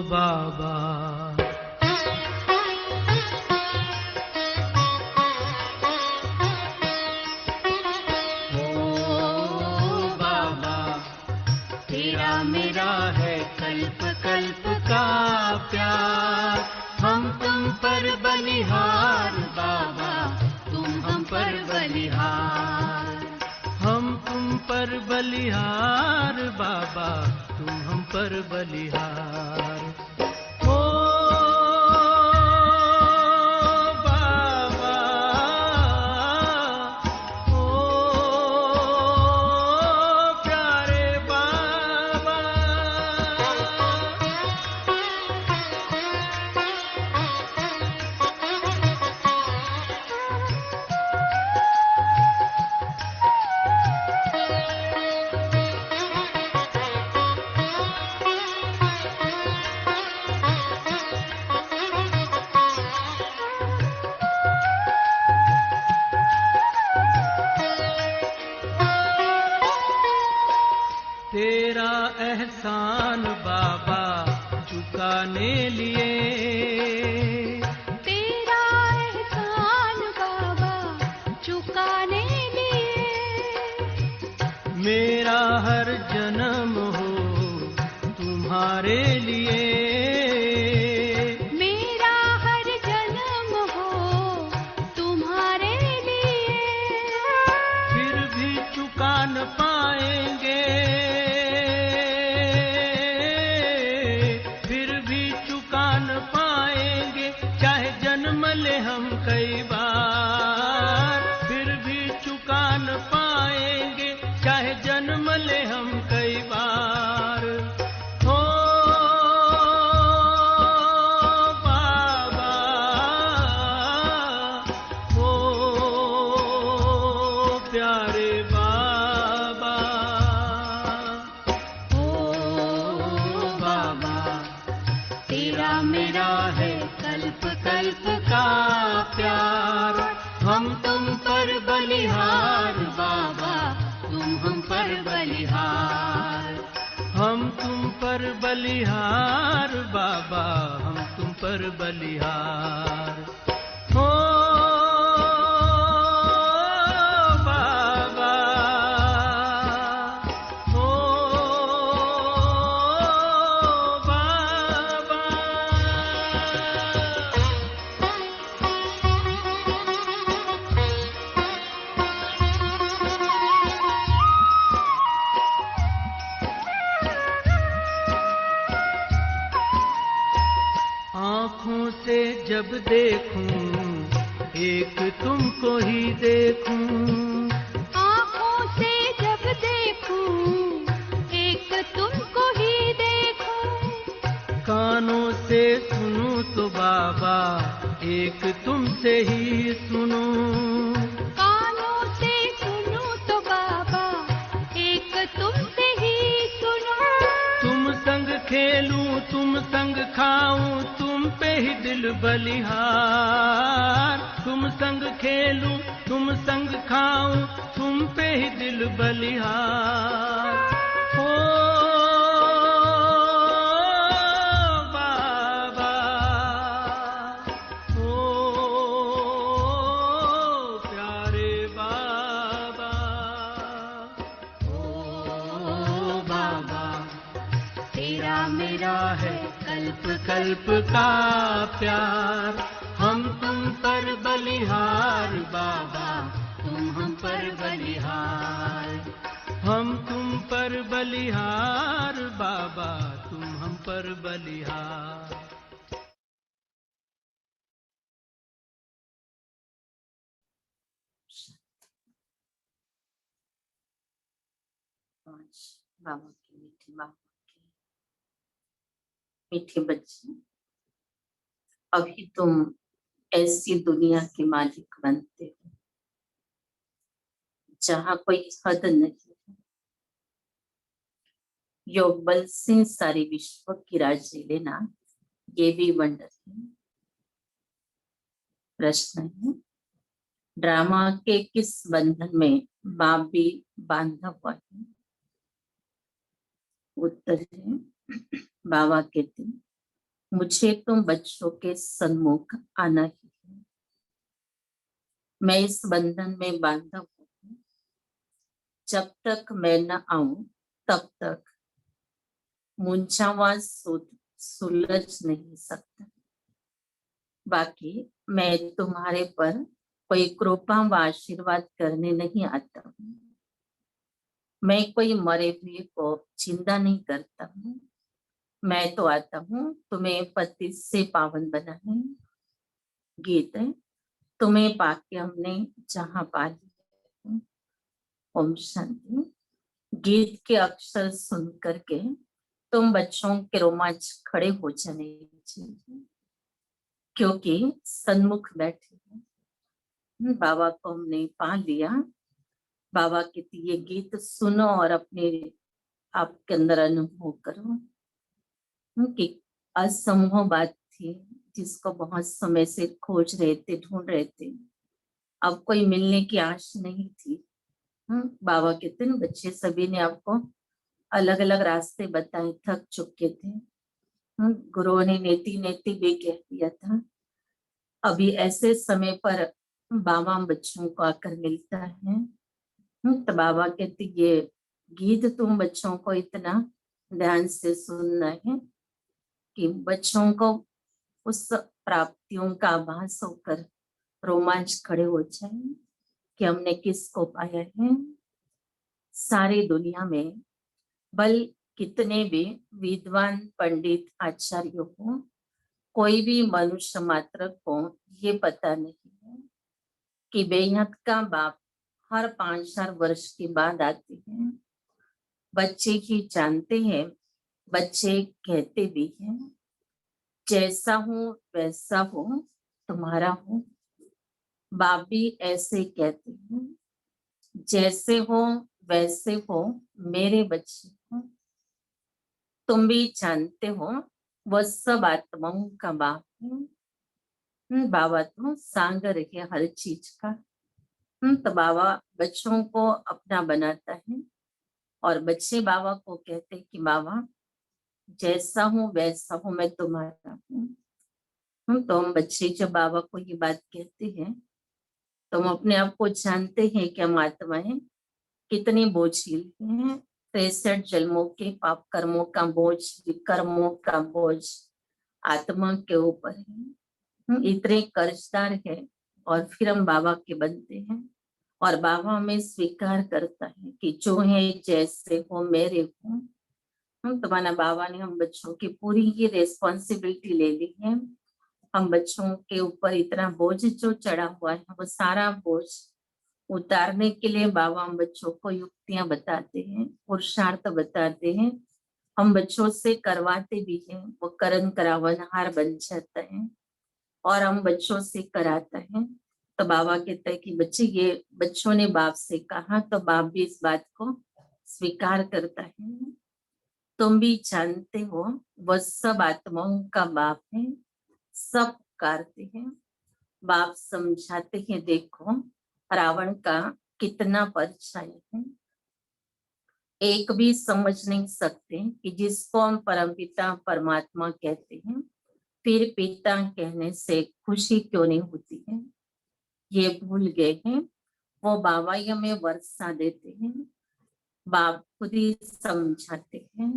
बाबा। तेरा मेरा है कल्प कल्प का प्यार, हम तुम पर बलिहार बाबा, तुम हम पर बलिहार। हम तुम पर बलिहार बाबा, तुम हम पर बलिहार। ओ बाबा, ओ प्यारे बाबा। तेरा एहसान बाबा चुकाने लिए, तेरा एहसान बाबा चुकाने लिए, मेरा हर जन्म हो तुम्हारे लिए। मेरा हर जन्म हो तुम्हारे लिए, फिर भी चुका न पाएंगे, चाहे जन्म ले हम कई बार। फिर भी चुका न पाएंगे, चाहे जन्म ले हम कई बार। हो बाबा, हो प्यारे बाबा, ओ बाबा। तेरा मेरा है कल्प कल्प का प्यार, हम तुम पर बलिहार बाबा, तुम हम पर बलिहार। हम तुम पर बलिहार बाबा, हम तुम पर बलिहार। हो बाबा, हो बाबा। आँखों से जब देखूं एक तुमको ही देखूं, आँखों से जब देखूं एक तुमको ही देखूं, कानों से सुनूं तो बाबा एक तुमसे ही सुनूं। कानों से सुनूं तो बाबा एक तुमसे ही सुनूं। तुम संग खेलूं, तुम संग खाऊं, तुम पे ही दिल बलिहार। तुम संग खेलूं, तुम संग खाऊं, तुम पे ही दिल बलिहार। ओ बाबा, ओ प्यारे बाबा, ओ बाबा। तेरा मेरा है कल्प कल्प का प्यार, हम तुम पर बलिहार बाबा, तुम हम पर बलिहार। हम तुम पर बलिहार बाबा, तुम हम पर बलिहार। बाबा की मीठी, बाबा की मीठे बच्चे, अभी तुम ऐसी दुनिया के मालिक बनते हो जहाँ कोई हद नहीं है। योग बल से सारे विश्व की राज्य लेना, ये भी वंडर है। प्रश्न है, ड्रामा के किस बंधन में बाप भी बांधा हुआ है? उत्तर है, बाबा कहते हैं मुझे तुम बच्चों के सन्मुख आना ही है। मैं इस बंधन में बांधा हूँ। जब तक मैं न आऊं तब तक मुंचावा सुलझ नहीं सकता। बाकी मैं तुम्हारे पर कोई कृपा व आशीर्वाद करने नहीं आता हूँ। मैं कोई मरे हुए को जिंदा नहीं करता हूँ। मैं तो आता हूँ तुम्हें पति से पावन बनाने। गीत है, तुम्हें पाके हमने जहां पा लिया। ओम शांति। गीत के अक्षर सुन करके तुम बच्चों के रोमांच खड़े हो जाने चाहिए, क्योंकि सन्मुख बैठे हैं। बाबा को हमने पा लिया। बाबा के ये गीत सुनो और अपने आपके अंदर अनुभव करो कि असंभव बात थी, जिसको बहुत समय से खोज रहे थे, ढूंढ रहे थे। अब कोई मिलने की आश नहीं थी। बाबा कहते हैं बच्चे सभी ने आपको अलग अलग रास्ते बताए, थक चुके थे। गुरुओं ने नेति नेति भी कह दिया था। अभी ऐसे समय पर बाबा बच्चों को आकर मिलता है। तो बाबा कहते ये गीत तुम बच्चों को इतना ध्यान से सुनना है कि बच्चों को उस प्राप्तियों का आभास होकर रोमांच खड़े हो जाए कि हमने किसको पाया है। सारी दुनिया में बल कितने भी विद्वान पंडित आचार्य हो, कोई भी मनुष्य मात्र को ये पता नहीं है कि बेहद का बाप हर 5-4 वर्ष के बाद आते हैं। बच्चे ही जानते हैं, बच्चे कहते भी हैं जैसा हूं वैसा हो तुम्हारा हो। बाप भी ऐसे कहते हैं जैसे हो वैसे हो मेरे बच्चे हो। तुम भी जानते हो वह सब आत्माओं का बाप है। बाबा तो सागर है हर चीज का। तो बाबा बच्चों को अपना बनाता है और बच्चे बाबा को कहते हैं कि बाबा जैसा हूं वैसा हूं मैं तुम्हारा हूँ। तो हम बच्चे जब बाबा को ये बात कहते हैं तो हम अपने आप को जानते हैं कि हम आत्माएं कितनी बोझिल हैं। 63 जन्मों के पाप कर्मों का बोझ, विकर्मों का बोझ आत्मा के ऊपर है। इतने कर्जदार है और फिर हम बाबा के बनते हैं और बाबा हमें स्वीकार करता है कि जो है जैसे हो मेरे हो। तुम्हारा बाबा ने हम बच्चों की पूरी ही रेस्पॉन्सिबिलिटी ले ली है। हम बच्चों के ऊपर इतना बोझ जो चढ़ा हुआ है वो सारा बोझ उतारने के लिए बाबा हम बच्चों को युक्तियां बताते हैं, पुरुषार्थ बताते हैं। हम बच्चों से करवाते भी हैं, वो करन करावनहार बन जाता है और हम बच्चों से कराता है। तो बाबा कहते हैं कि बच्चे ये बच्चों ने बाप से कहा तो बाप भी इस बात को स्वीकार करता है। तुम भी जानते हो वह सब आत्माओं का बाप है, सब करते हैं। बाप समझाते हैं देखो रावण का कितना परछाई है। एक भी समझ नहीं सकते कि जिसको हम परमपिता परमात्मा कहते हैं फिर पिता कहने से खुशी क्यों नहीं होती है। ये भूल गए हैं। वो बाबा ही हमें वर्षा देते हैं, बाप खुद ही समझाते हैं।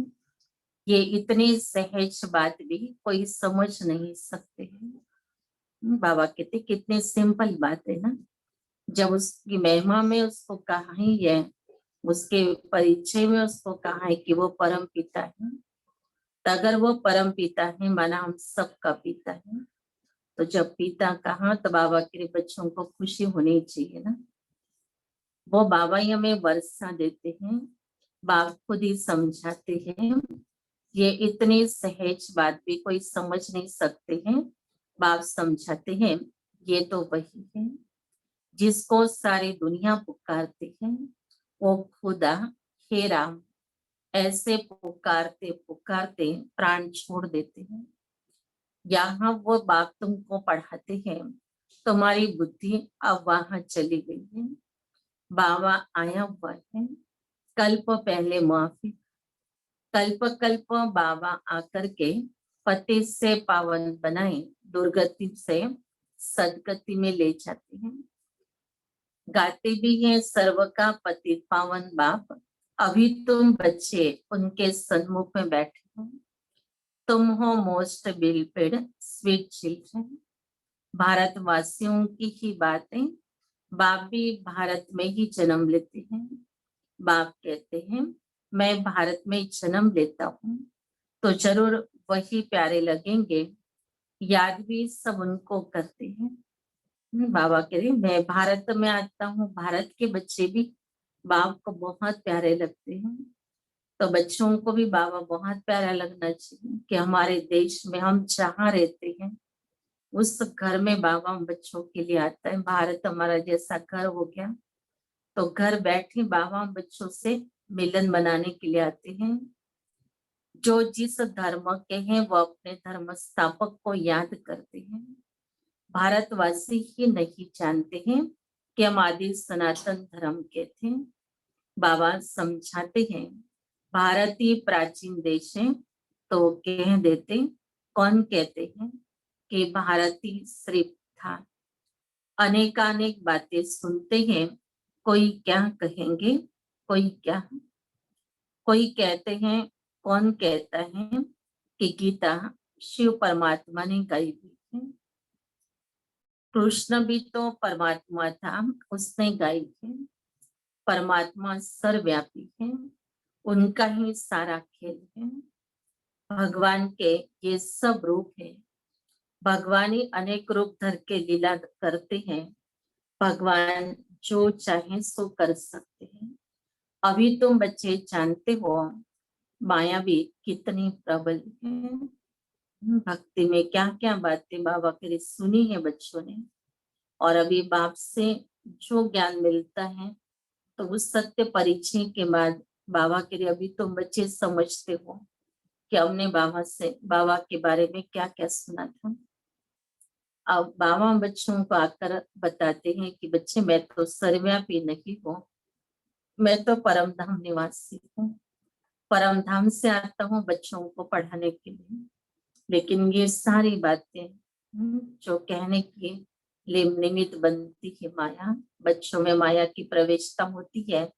ये इतनी सहज बात भी कोई समझ नहीं सकते हैं। बाबा कहते कितनी सिंपल बात है ना। जब उसकी महिमा में उसको कहा ही है, उसके परिचय में उसको कहा है कि वो परम पिता है। तो अगर वो परम पिता है माना हम सबका पिता है, तो जब पिता कहा तो बाबा के बच्चों को खुशी होनी चाहिए ना। वो बाबा ही हमें वर्षा देते हैं, बाप खुद ही समझाते हैं। ये इतनी सहज बात भी कोई समझ नहीं सकते हैं। बाप समझाते हैं ये तो वही है जिसको सारी दुनिया पुकारते हैं। वो खुदा हे राम ऐसे पुकारते पुकारते प्राण छोड़ देते हैं। यहाँ वो बाप तुमको पढ़ाते हैं, तुम्हारी बुद्धि अब वहां चली गई है। बाबा आया हुआ है कल्प पहले माफी, कल्प कल्प बाबा आकर के पति से पावन बनाए, दुर्गति से सदगति में ले जाते हैं। गाते भी हैं सर्व का पति पावन बाप, अभी तुम बच्चे उनके सन्मुख में बैठे हो। तुम हो मोस्ट बिलपेड स्वीट चिल्ड्रन। भारतवासियों की ही बातें, बाप भी भारत में ही जन्म लेते हैं। बाप कहते हैं मैं भारत में जन्म लेता हूँ तो जरूर वही प्यारे लगेंगे, याद भी सब उनको करते हैं। बाबा कह रहे मैं भारत में आता हूँ, भारत के बच्चे भी बाप को बहुत प्यारे लगते हैं। तो बच्चों को भी बाबा बहुत प्यारा लगना चाहिए कि हमारे देश में हम जहाँ रहते हैं उस घर में बाबा हम बच्चों के लिए आता है। भारत हमारा जैसा घर हो गया, तो घर बैठे बाबा हम बच्चों से मिलन बनाने के लिए आते हैं। जो जिस धर्म के हैं वो अपने धर्म स्थापक को याद करते हैं। भारतवासी ही नहीं जानते हैं कि हम आदि सनातन धर्म के थे। बाबा समझाते हैं भारत ही प्राचीन देश है, तो कह देते कौन कहते हैं कि भारत ही सिर्फ था। अनेकानेक बातें सुनते हैं, कोई क्या कहेंगे, कोई क्या, कोई कहते हैं, कौन कहता है कि गीता शिव परमात्मा ने गाई हुई है। कृष्ण भी तो परमात्मा था, उसने गाई है। परमात्मा सर्वव्यापी है, उनका ही सारा खेल है। भगवान के ये सब रूप है। भगवान ही अनेक रूप धर के लीला करते हैं। भगवान जो चाहे सो कर सकते हैं। अभी तुम बच्चे जानते हो माया भी कितनी प्रबल है। भक्ति में क्या क्या बातें बाबा के सुनी है बच्चों ने, और अभी बाप से जो ज्ञान मिलता है तो उस सत्य परिचय के बाद बाबा के लिए अभी तुम बच्चे समझते हो कि हमने बाबा के बारे में क्या क्या सुना था। अब बाबा बच्चों को आकर बताते हैं कि बच्चे मैं तो सर्वव्यापी नहीं हूँ, मैं तो परम धाम निवासी हूँ। परम धाम से आता हूँ बच्चों को पढ़ाने के लिए। लेकिन ये सारी बातें जो कहने की निमित्त बनती है माया, बच्चों में माया की प्रवेशता होती है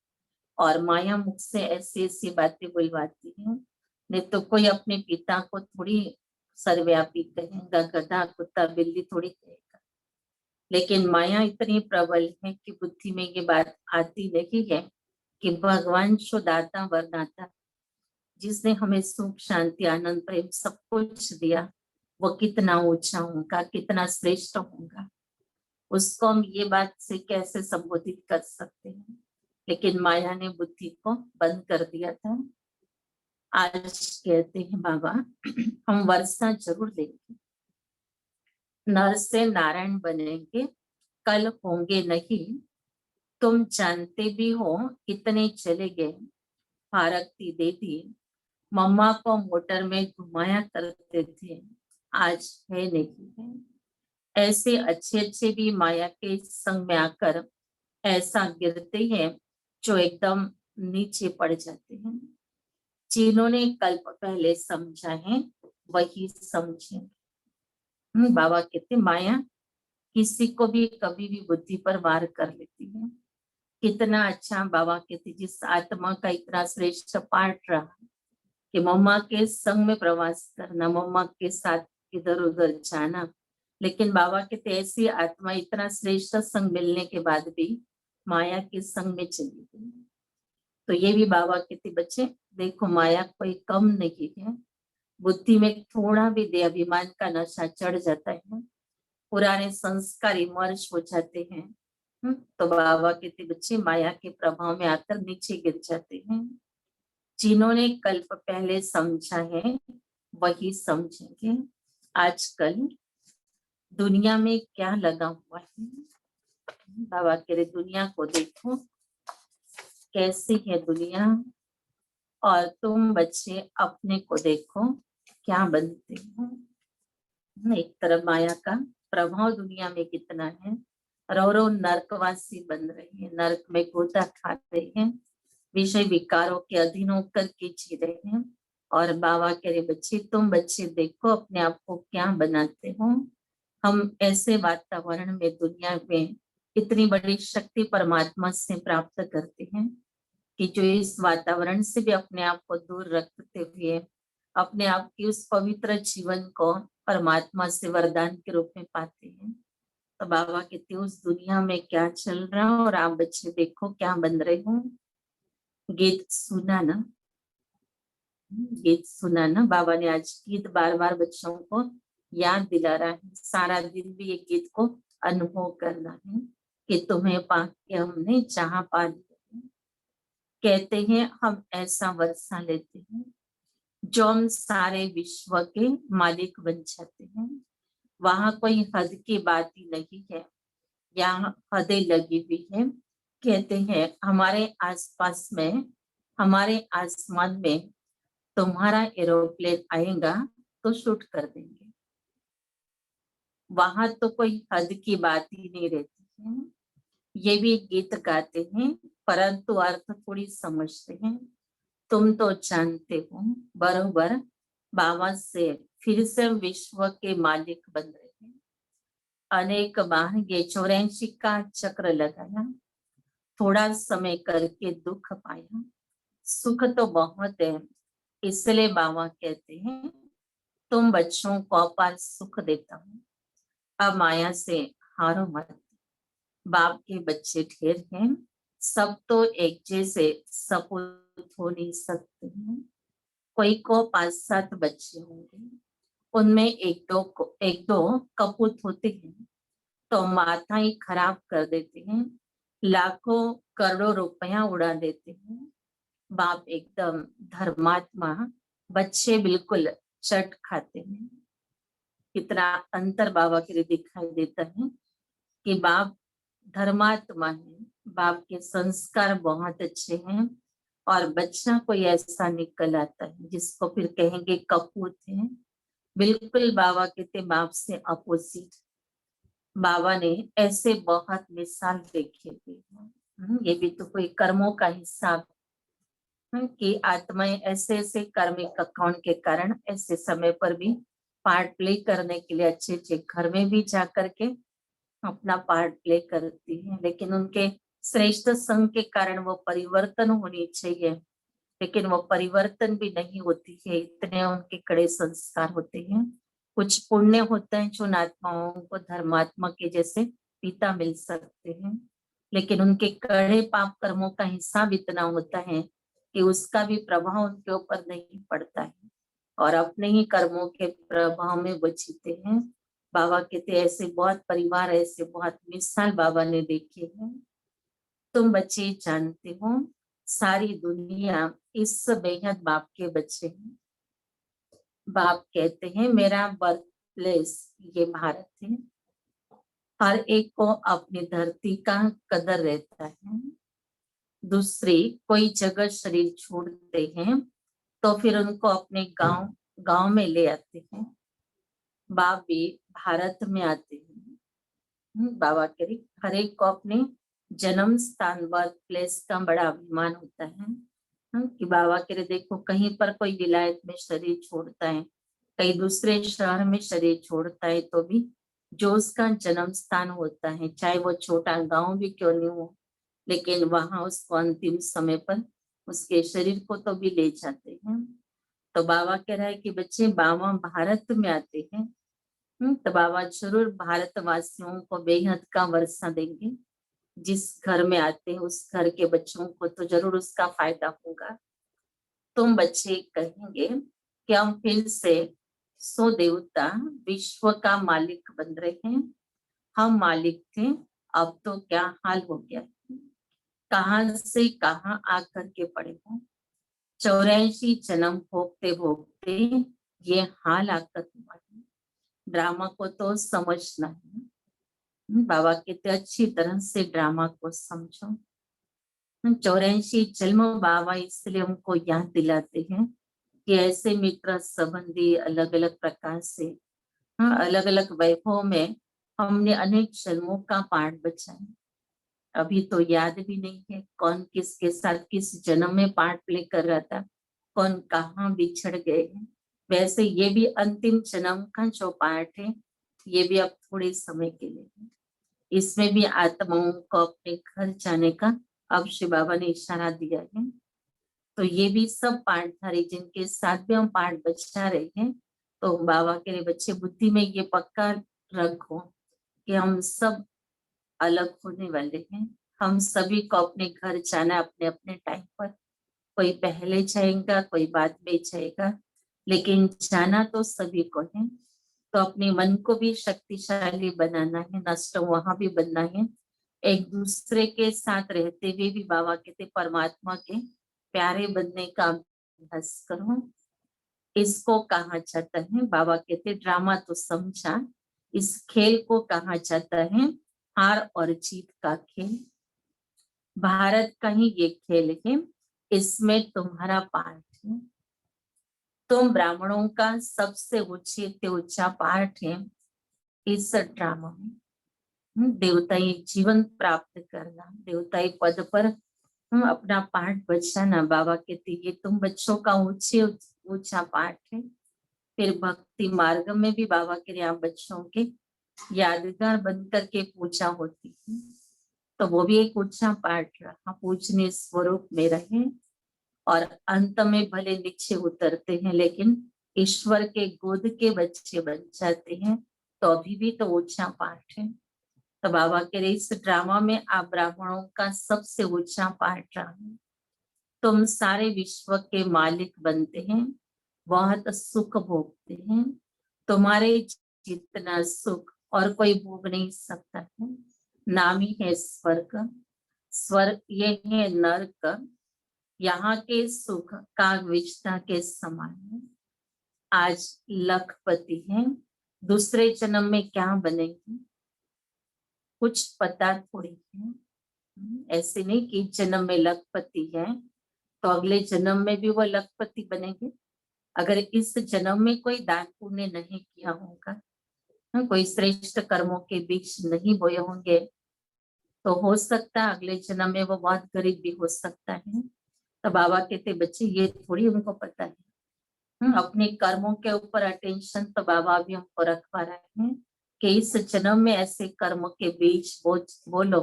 और माया मुख से ऐसी ऐसी बातें बुलवाती है। नहीं तो कोई अपने पिता को थोड़ी सर्वव्यापी कहेगा, गधा कुत्ता बिल्ली थोड़ी कहेगा। लेकिन माया इतनी प्रबल है कि बुद्धि में ये बात आती नहीं है कि भगवान जो दाता वरदाता, जिसने हमें सुख शांति आनंद प्रेम सब कुछ दिया, वो कितना ऊंचा होगा, कितना श्रेष्ठ होगा। उसको हम ये बात से कैसे संबोधित कर सकते हैं। लेकिन माया ने बुद्धि को बंद कर दिया था। आज कहते हैं बाबा हम वर्षा जरूर लेंगे, नर से नारायण बनेंगे, कल होंगे नहीं। तुम जानते भी हो कितने चले गए, फारकती दे दी। मम्मा को मोटर में घुमाया करते थे, आज है नहीं है। ऐसे अच्छे अच्छे भी माया के संग में आकर ऐसा गिरते हैं जो एकदम नीचे पड़ जाते हैं। जिन्होंने कल्प पहले समझा है वही समझे। बाबा कहते माया किसी को भी कभी भी बुद्धि पर वार कर लेती है। कितना अच्छा बाबा कहते जिस आत्मा का इतना श्रेष्ठ पाठ रहा कि मम्मा के संग में प्रवास करना, मम्मा के साथ इधर उधर जाना। लेकिन बाबा कहते ऐसी आत्मा इतना श्रेष्ठ संग मिलने के बाद भी माया के संग में चली गई। तो ये भी बाबा कहते बच्चे देखो माया कोई कम नहीं है। बुद्धि में थोड़ा भी दे अभिमान का नशा चढ़ जाता है, पुराने संस्कार इमर्ज हो जाते हैं, तो बाबा कहते बच्चे माया के प्रभाव में आकर नीचे गिर जाते हैं। जिन्होंने कल्प पहले समझा है वही समझेंगे। आजकल दुनिया में क्या लगा हुआ है, बाबा कह रहे दुनिया को देखो कैसी है दुनिया, और तुम बच्चे अपने को देखो क्या बनते हो। एक तरफ माया का प्रभाव दुनिया में कितना है, रो नर्कवासी बन रहे हैं, नर्क में गोता खा रहे हैं, विषय विकारों के अधीन होकर के जी रहे हैं। और बाबा कह रहे बच्चे तुम बच्चे देखो अपने आप को क्या बनाते हो। हम ऐसे वातावरण में दुनिया में इतनी बड़ी शक्ति परमात्मा से प्राप्त करते हैं कि जो इस वातावरण से भी अपने आप को दूर रखते हुए अपने आप की उस पवित्र जीवन को परमात्मा से वरदान के रूप में पाते हैं। तो बाबा कहते उस दुनिया में क्या चल रहा है और आप बच्चे देखो क्या बन रहे हो। गीत सुना ना, गीत सुना ना। बाबा ने आज गीत बार बार बच्चों को याद दिला रहा है। सारा दिन भी ये गीत को अनुभव करना है कि तुम्हें पा के हमने जहां पा लिया। कहते हैं हम ऐसा वर्षा लेते हैं जो हम सारे विश्व के मालिक बन जाते हैं। वहां कोई हद की बात ही नहीं है, यहाँ हदें लगी हुई है। कहते हैं हमारे आसपास में, हमारे आसमान में तुम्हारा एरोप्लेन आएगा तो शूट कर देंगे। वहां तो कोई हद की बात ही नहीं रहती है। ये भी गीत गाते हैं परंतु अर्थ थोड़ी समझते हैं। तुम तो जानते हो बरोबर बाबा से फिर से विश्व के मालिक बन रहे हैं। अनेक बार ये 84 का चक्र लगाया, थोड़ा समय करके दुख पाया। सुख तो बहुत है, इसलिए बाबा कहते हैं तुम बच्चों को अपार सुख देता हूँ, अब माया से हारो मत। बाप के बच्चे ढेर हैं, सब तो एक जैसे सपूत हो नहीं सकते हैं। कोई को 5-7 बच्चे होंगे, उनमें एक दो कपूत होते हैं तो माथा ही खराब कर देते हैं, लाखों करोड़ों रुपया उड़ा देते हैं। बाप एकदम धर्मात्मा, बच्चे बिल्कुल चट खाते हैं। कितना अंतर बाबा के लिए दिखाई देता है कि बाप धर्मात्मा है, बाप के संस्कार बहुत अच्छे हैं और बच्चा कोई ऐसा निकल आता है जिसको फिर कहेंगे कपूत है। बिल्कुल बाबा कहते बाप से अपोजिट। बाबा ने ऐसे बहुत मिसाल देखे थे। ये भी तो कोई कर्मों का हिसाब कि आत्माएं ऐसे ऐसे कर्मिक अकाउंट के कारण ऐसे समय पर भी पार्ट प्ले करने के लिए अच्छे अच्छे घर में भी जाकर के अपना पार्ट प्ले करती है। लेकिन उनके श्रेष्ठ संघ के कारण वो परिवर्तन होनी चाहिए, लेकिन वो परिवर्तन भी नहीं होती है। इतने उनके कड़े संस्कार होते हैं। कुछ पुण्य होता है जो आत्माओं को धर्मात्मा के जैसे पिता मिल सकते हैं, लेकिन उनके कड़े पाप कर्मों का हिसाब इतना होता है कि उसका भी प्रभाव उनके ऊपर नहीं पड़ता है और अपने ही कर्मों के प्रभाव में वो जीते हैं। बाबा कहते ऐसे बहुत परिवार, ऐसे बहुत मिसाल बाबा ने देखे हैं। तुम बच्चे जानते हो सारी दुनिया इस बेहद बाप के बच्चे हैं। बाप कहते हैं मेरा बर्थ प्लेस ये भारत है। हर एक को अपनी धरती का कदर रहता है। दूसरी कोई जगह शरीर छोड़ते हैं तो फिर उनको अपने गांव में ले आते हैं। बाप भी भारत में आते हैं। बाबा के हर एक को अपने जन्म स्थान बर्थ प्लेस का बड़ा अभिमान होता है कि बाबा के देखो कहीं पर कोई विलायत में शरीर छोड़ता है, कहीं दूसरे शहर में शरीर छोड़ता है, तो भी जो उसका जन्म स्थान होता है चाहे वो छोटा गांव भी क्यों नहीं हो, लेकिन वहां उसको अंतिम समय पर उसके शरीर को तो भी ले जाते हैं। तो बाबा कह रहा है कि बच्चे बाबा भारत में आते हैं तो बाबा जरूर भारतवासियों को बेहद का वर्षा देंगे। जिस घर में आते हैं उस घर के बच्चों को तो जरूर उसका फायदा होगा। तुम बच्चे कहेंगे कि हम फिर से सो देवता विश्व का मालिक बन रहे हैं। हम मालिक थे, अब तो क्या हाल हो गया, कहां से कहां आकर के पड़े हो। 84 जन्म भोगते भोगते ये हाल आकर हुआ है। ड्रामा को तो समझना है। बाबा कहते अच्छी तरह से ड्रामा को समझो। 84 जन्म बाबा इसलिए हमको याद दिलाते हैं कि ऐसे मित्र संबंधी अलग अलग प्रकार से अलग अलग वैभव में हमने अनेक जन्मों का पाठ बचाया। अभी तो याद भी नहीं है कौन किसके साथ किस जन्म में पार्ट प्ले कर रहा था, कौन कहाँ बिछड़ गए हैं। वैसे ये भी अंतिम जन्म का जो पाठ है, ये भी अब थोड़े समय के लिए है। इसमें भी आत्माओं को अपने घर जाने का अब शिव बाबा ने इशारा दिया है। तो ये भी सब पाठधारी जिनके साथ भी हम पाठ बचा रहे हैं, तो बाबा के लिए बच्चे बुद्धि में ये पक्का रखो कि हम सब अलग होने वाले हैं। हम सभी को अपने घर जाना अपने अपने टाइम पर। कोई पहले जाएगा, कोई बाद में जाएगा, लेकिन जाना तो सभी को है। तो अपने मन को भी शक्तिशाली बनाना है, नष्ट वहां भी बनना है। एक दूसरे के साथ रहते हुए भी बाबा कहते परमात्मा के प्यारे बनने का अभ्यास करो। इसको कहा जाता है, बाबा कहते ड्रामा तो समझा, इस खेल को कहा जाता है हार और जीत का खेल। भारत का ही ये खेल है, इसमें तुम्हारा पार्ट है। तुम ब्राह्मणों का सबसे ऊंचे से ऊंचा पार्ट है इस ड्रामा में। देवताई जीवन प्राप्त करना, देवताई पद पर अपना पाठ बचाना। बाबा कहते ये तुम बच्चों का ऊंचे ऊंचा पाठ है। फिर भक्ति मार्ग में भी बाबा के यहाँ बच्चों के यादगार बनकर के पूजा होती है, तो वो भी एक ऊंचा पाठ रहा। पूजनीय स्वरूप में रहे और अंत में भले नीचे उतरते हैं, लेकिन ईश्वर के गोद के बच्चे बन जाते हैं, तो अभी भी तो ऊंचा पाठ है। तो बाबा के लिए इस ड्रामा में आप ब्राह्मणों का सबसे ऊंचा पाठ रहा है। तुम सारे विश्व के मालिक बनते हैं, बहुत सुख भोगते हैं। तुम्हारे जितना सुख और कोई भोग नहीं सकता है। नाम ही है स्वर्ग। स्वर्ग ये है नरक। यहाँ के सुख काग विष्ठा के समान है। आज लखपति है, दूसरे जन्म में क्या बनेंगे कुछ पता थोड़ी है। ऐसे नहीं कि जन्म में लखपति है तो अगले जन्म में भी वो लखपति बनेंगे। अगर इस जन्म में कोई दान पुण्य नहीं किया होगा, कोई श्रेष्ठ कर्मों के बीच नहीं बोए होंगे, तो हो सकता है अगले जन्म में वो बहुत गरीब भी हो सकता है। तो बाबा कहते बच्चे ये थोड़ी उनको पता है। अपने कर्मों के ऊपर अटेंशन तो बाबा भी हमको रखवा रहे हैं कि इस जन्म में ऐसे कर्म के बीच बोलो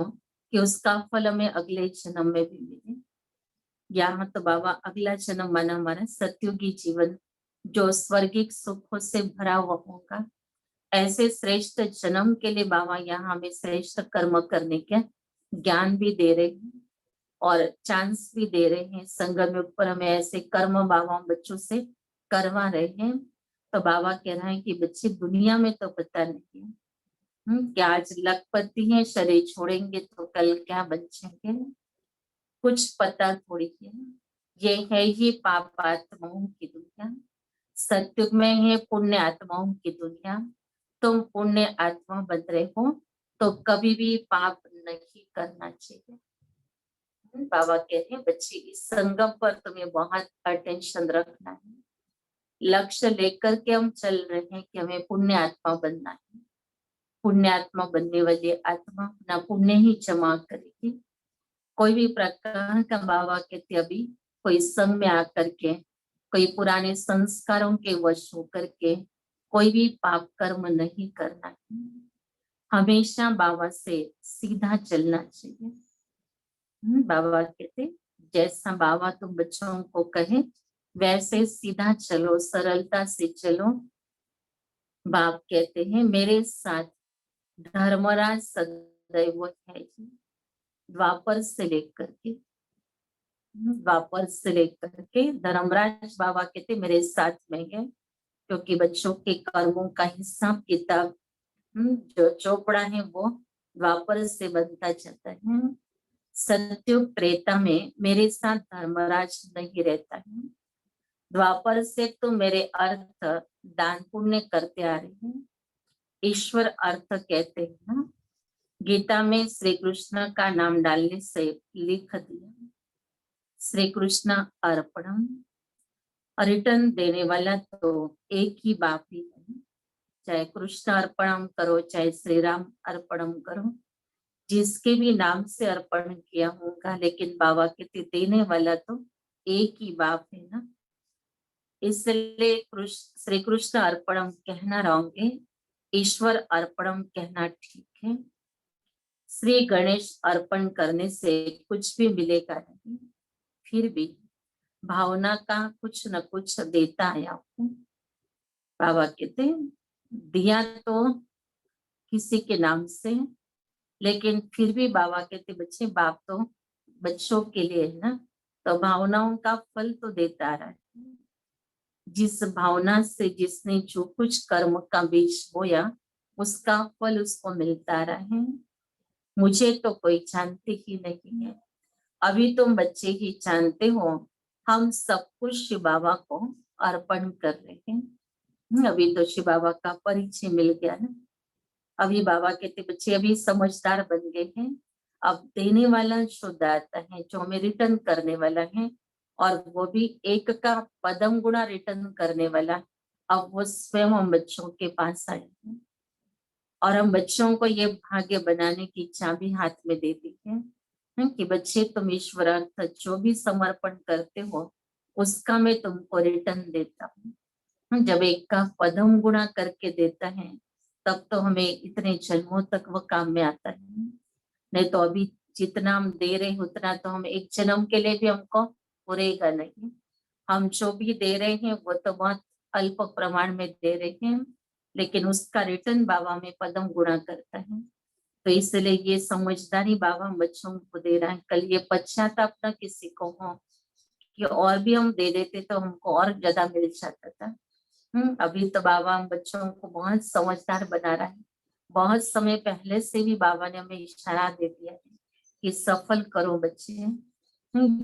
कि उसका फल हमें अगले जन्म में भी मिले। यहाँ तो बाबा अगला जन्म माना हमारा सतयुगी जीवन जो स्वर्गिक सुखों से भरा हुआ होगा। ऐसे श्रेष्ठ जन्म के लिए बाबा यहाँ हमें श्रेष्ठ कर्म करने के ज्ञान भी दे रहे हैं और चांस भी दे रहे हैं। संगम ऊपर हमें ऐसे कर्म बाबा बच्चों से करवा रहे हैं। तो बाबा कह रहे हैं कि बच्चे दुनिया में तो पता नहीं है कि आज लखपति है, शरीर छोड़ेंगे तो कल क्या बचेंगे, कुछ पता थोड़ी है। ये है ये पाप आत्माओं की दुनिया, सत्युग में है पुण्य आत्माओं की दुनिया। तुम पुण्य आत्मा बन रहे हो तो कभी भी पाप नहीं करना चाहिए। बाबा कहते हैं बच्चे इस संगम पर तुम्हें बहुत अटेंशन रखना है। लक्ष्य लेकर के हम चल रहे हैं कि हमें पुण्य आत्मा बनना है। पुण्य आत्मा बनने वाली आत्मा अपना पुण्य ही जमा करेगी। कोई भी प्रकार का बाबा कहते अभी कोई संग में आकर के, कोई पुराने संस्कारों के वश होकर के कोई भी पाप कर्म नहीं करना है। हमेशा बाबा से सीधा चलना चाहिए। बाबा कहते जैसा बाबा तुम बच्चों को कहे वैसे सीधा चलो, सरलता से चलो। बाप कहते हैं मेरे साथ धर्मराज सदैव है। द्वापर से लेकर के धर्मराज बाबा कहते मेरे साथ में है, क्योंकि बच्चों के कर्मों का हिसाब किताब जो चौपड़ा है वो द्वापर से बनता जाता है। सत्युग त्रेता में मेरे साथ धर्मराज नहीं रहता है। द्वापर से तो मेरे अर्थ दान पुण्य करते आ रहे हैं। ईश्वर अर्थ कहते हैं ना, गीता में श्री कृष्ण का नाम डालने से लिख दिया श्री कृष्ण अर्पणम। रिटर्न देने वाला तो एक ही बाप ही है। चाहे कृष्ण अर्पणम करो चाहे श्री राम अर्पणम करो, जिसके भी नाम से अर्पण किया होगा, लेकिन बाबा के देने वाला तो एक ही बाप है ना। इसलिए श्री कृष्ण अर्पणम कहना रॉन्ग है, ईश्वर अर्पणम कहना ठीक है। श्री गणेश अर्पण करने से कुछ भी मिलेगा नहीं, फिर भी भावना का कुछ न कुछ देता आया हूँ। बाबा कहते दिया तो किसी के नाम से, लेकिन फिर भी बाबा कहते बच्चे, बाप तो बच्चों के लिए है ना, तो भावनाओं का फल तो देता रहा है। जिस भावना से जिसने जो कुछ कर्म का बीज बोया, उसका फल उसको मिलता रहा है। मुझे तो कोई जानते ही नहीं है, अभी तुम बच्चे ही जानते हो। हम सब कुछ शिव बाबा को अर्पण कर रहे हैं। अभी तो शिव बाबा का परिचय मिल गया ना। अभी बाबा कहते बच्चे अभी समझदार बन गए हैं। अब देने वाला शुद्धात्मा है, जो हमें रिटर्न करने वाला है, और वो भी एक का पदम गुणा रिटर्न करने वाला। अब वो स्वयं हम बच्चों के पास आए हैं, और हम बच्चों को ये भाग्य बनाने की चाबी हाथ में दे दी है कि बच्चे तुम ईश्वरार्थ जो भी समर्पण करते हो, उसका मैं तुमको रिटर्न देता हूँ। जब एक का पदम गुणा करके देता है, तब तो हमें इतने जन्मों तक वो काम में आता है। नहीं तो अभी जितना हम दे रहे हैं उतना तो हम एक जन्म के लिए भी हमको पूरेगा नहीं। हम जो भी दे रहे हैं वो तो बहुत अल्प प्रमाण में दे रहे हैं, लेकिन उसका रिटर्न बाबा में पदम गुणा करता है। तो इसलिए ये समझदारी बाबा बच्चों को दे रहा है। कल ये पश्चाताप न किसी को हो कि और भी हम दे देते तो हमको और ज्यादा मिल जाता था। अभी तो बाबा हम बच्चों को बहुत समझदार बना रहा है। बहुत समय पहले से भी बाबा ने हमें इशारा दे दिया है कि सफल करो बच्चे।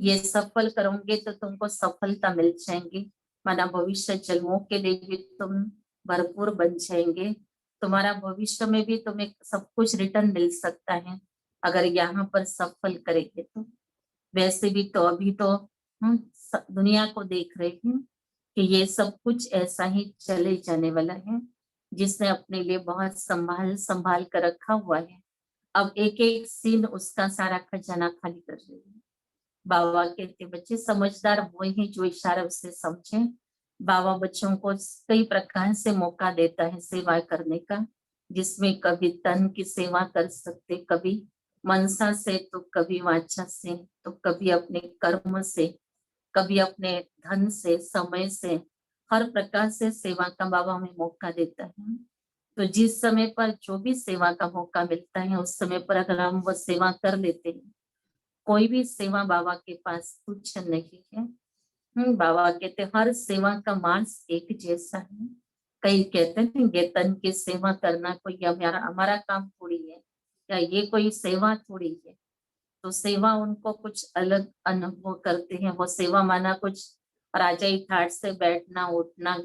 ये सफल करोगे तो तुमको सफलता मिल जाएंगी, माना भविष्य जन्मों के लिए भी तुम भरपूर बन जाएंगे। तुम्हारा भविष्य में भी तुम्हें सब कुछ रिटर्न मिल सकता है, अगर यहाँ पर सफल करेंगे तो। वैसे भी तो अभी तो हम दुनिया को देख रहे हैं कि ये सब कुछ ऐसा ही चले जाने वाला है, जिसने अपने लिए बहुत संभाल संभाल कर रखा हुआ है। अब एक एक सीन उसका सारा खजाना खाली कर रही है। बाबा कहते बच्चे समझदार वो ही जो इशारा से समझे। बाबा बच्चों को कई प्रकार से मौका देता है सेवा करने का, जिसमें कभी तन की सेवा कर सकते, कभी मनसा से, तो कभी वाचा से, तो कभी अपने कर्म से, कभी अपने धन से, समय से, हर प्रकार से सेवा का बाबा हमें मौका देता है। तो जिस समय पर जो भी सेवा का मौका मिलता है, उस समय पर अगर हम वो सेवा कर लेते हैं, कोई भी सेवा बाबा के पास तुच्छ नहीं है। बाबा कहते हर सेवा का मार्ग एक जैसा है। कई कहते हैं ये तन की सेवा करना कोई हमारा काम थोड़ी है, या ये कोई सेवा थोड़ी है। तो सेवा उनको कुछ अलग अनुभव करते हैं। वो सेवा माना कुछ राजाई ठाट से बैठना उठना,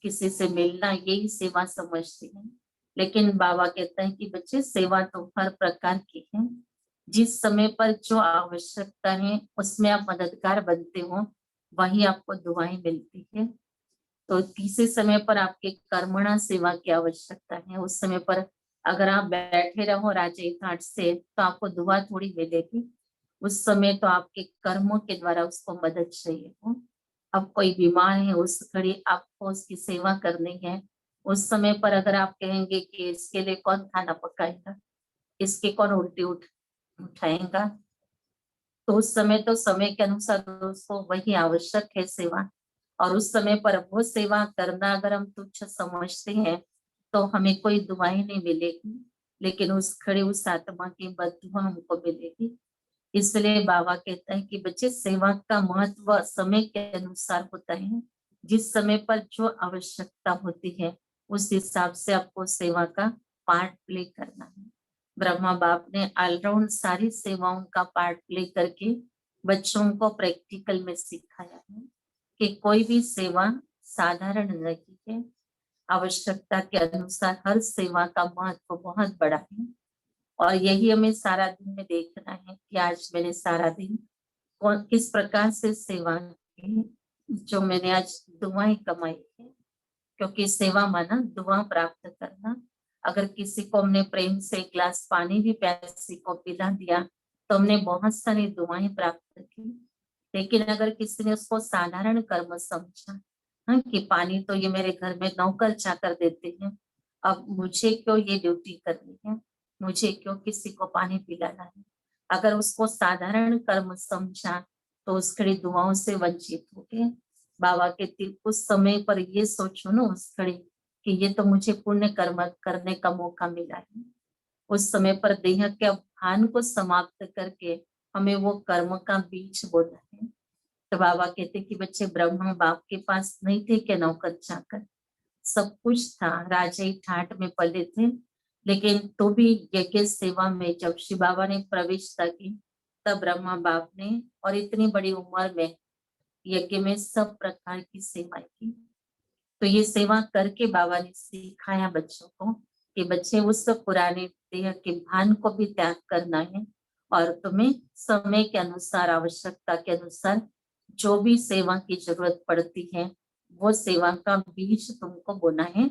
किसी से मिलना, यही सेवा समझते हैं। लेकिन बाबा कहते हैं कि बच्चे सेवा तो हर प्रकार की है। जिस समय पर जो आवश्यकता है उसमें आप मददगार बनते हो, वही आपको दुआएं मिलती है। तो तीसरे समय पर आपके कर्मणा सेवा की आवश्यकता है। उस समय पर अगर आप बैठे रहो राजे ठाट से, तो आपको दुआ थोड़ी मिलेगी। उस समय तो आपके कर्मों के द्वारा उसको मदद चाहिए हो। अब कोई बीमार है, उस घड़ी आपको उसकी सेवा करनी है। उस समय पर अगर आप कहेंगे कि इसके लिए कौन खाना पकाएगा, इसके कौन उल्टी उठाएगा, तो उस समय तो समय के अनुसार उसको वही आवश्यक है सेवा। और उस समय पर वो सेवा करना अगर हम तुच्छ समझते हैं, तो हमें कोई दुआएं नहीं मिलेगी, लेकिन उस खड़े उस आत्मा की बददुआ हमको मिलेगी। इसलिए बाबा कहता है कि बच्चे सेवा का महत्व समय के अनुसार होता है। जिस समय पर जो आवश्यकता होती है, उस हिसाब से आपको सेवा का पार्ट प्ले करना है। ब्रह्मा बाप ने ऑलराउंड सारी सेवाओं का पार्ट प्ले करके बच्चों को प्रैक्टिकल में सिखाया है कि कोई भी सेवा साधारण नहीं है। आवश्यकता के अनुसार हर सेवा का महत्व बहुत बड़ा है। और यही हमें सारा दिन में देखना है कि आज मैंने सारा दिन कौन किस प्रकार से सेवा की, जो मैंने आज दुआएं कमाई है। क्योंकि सेवा माना दुआ प्राप्त करना। अगर किसी को हमने प्रेम से एक गिलास पानी भी प्यासी को पिला दिया, तो हमने बहुत सारी दुआएं प्राप्त की। लेकिन अगर किसी ने उसको साधारण कर्म समझा, हाँ, कि पानी तो ये मेरे घर में नौकर चाकर देते हैं, अब मुझे क्यों ये ड्यूटी करनी है, मुझे क्यों किसी को पानी पिलाना है। अगर उसको साधारण कर्म समझा तो उस घड़ी दुआओं से वंचित हो गए। बाबा कहते उस समय पर ये सोचो ना उस घड़ी कि ये तो मुझे पुण्य कर्म करने का मौका मिला है। उस समय पर देह के भान को समाप्त करके हमें वो कर्म का बीज बोना है। तो बाबा कहते कि बच्चे ब्रह्मा बाप के पास नहीं थे क्या नौकर चाकर, सब कुछ था, राजे ठाट में पले थे, लेकिन तो भी यज्ञ सेवा में जब शिव बाबा ने प्रविष्टता की तब ब्रह्मा बाप ने और इतनी बड़ी उम्र में यज्ञ में सब प्रकार की सेवा की। तो ये सेवा करके बाबा ने सिखाया बच्चों को कि बच्चे उस पुराने देह के भान को भी त्याग करना है और तुम्हें समय के अनुसार आवश्यकता के अनुसार जो भी सेवा की जरूरत पड़ती है वो सेवा का बीज तुमको बोना है।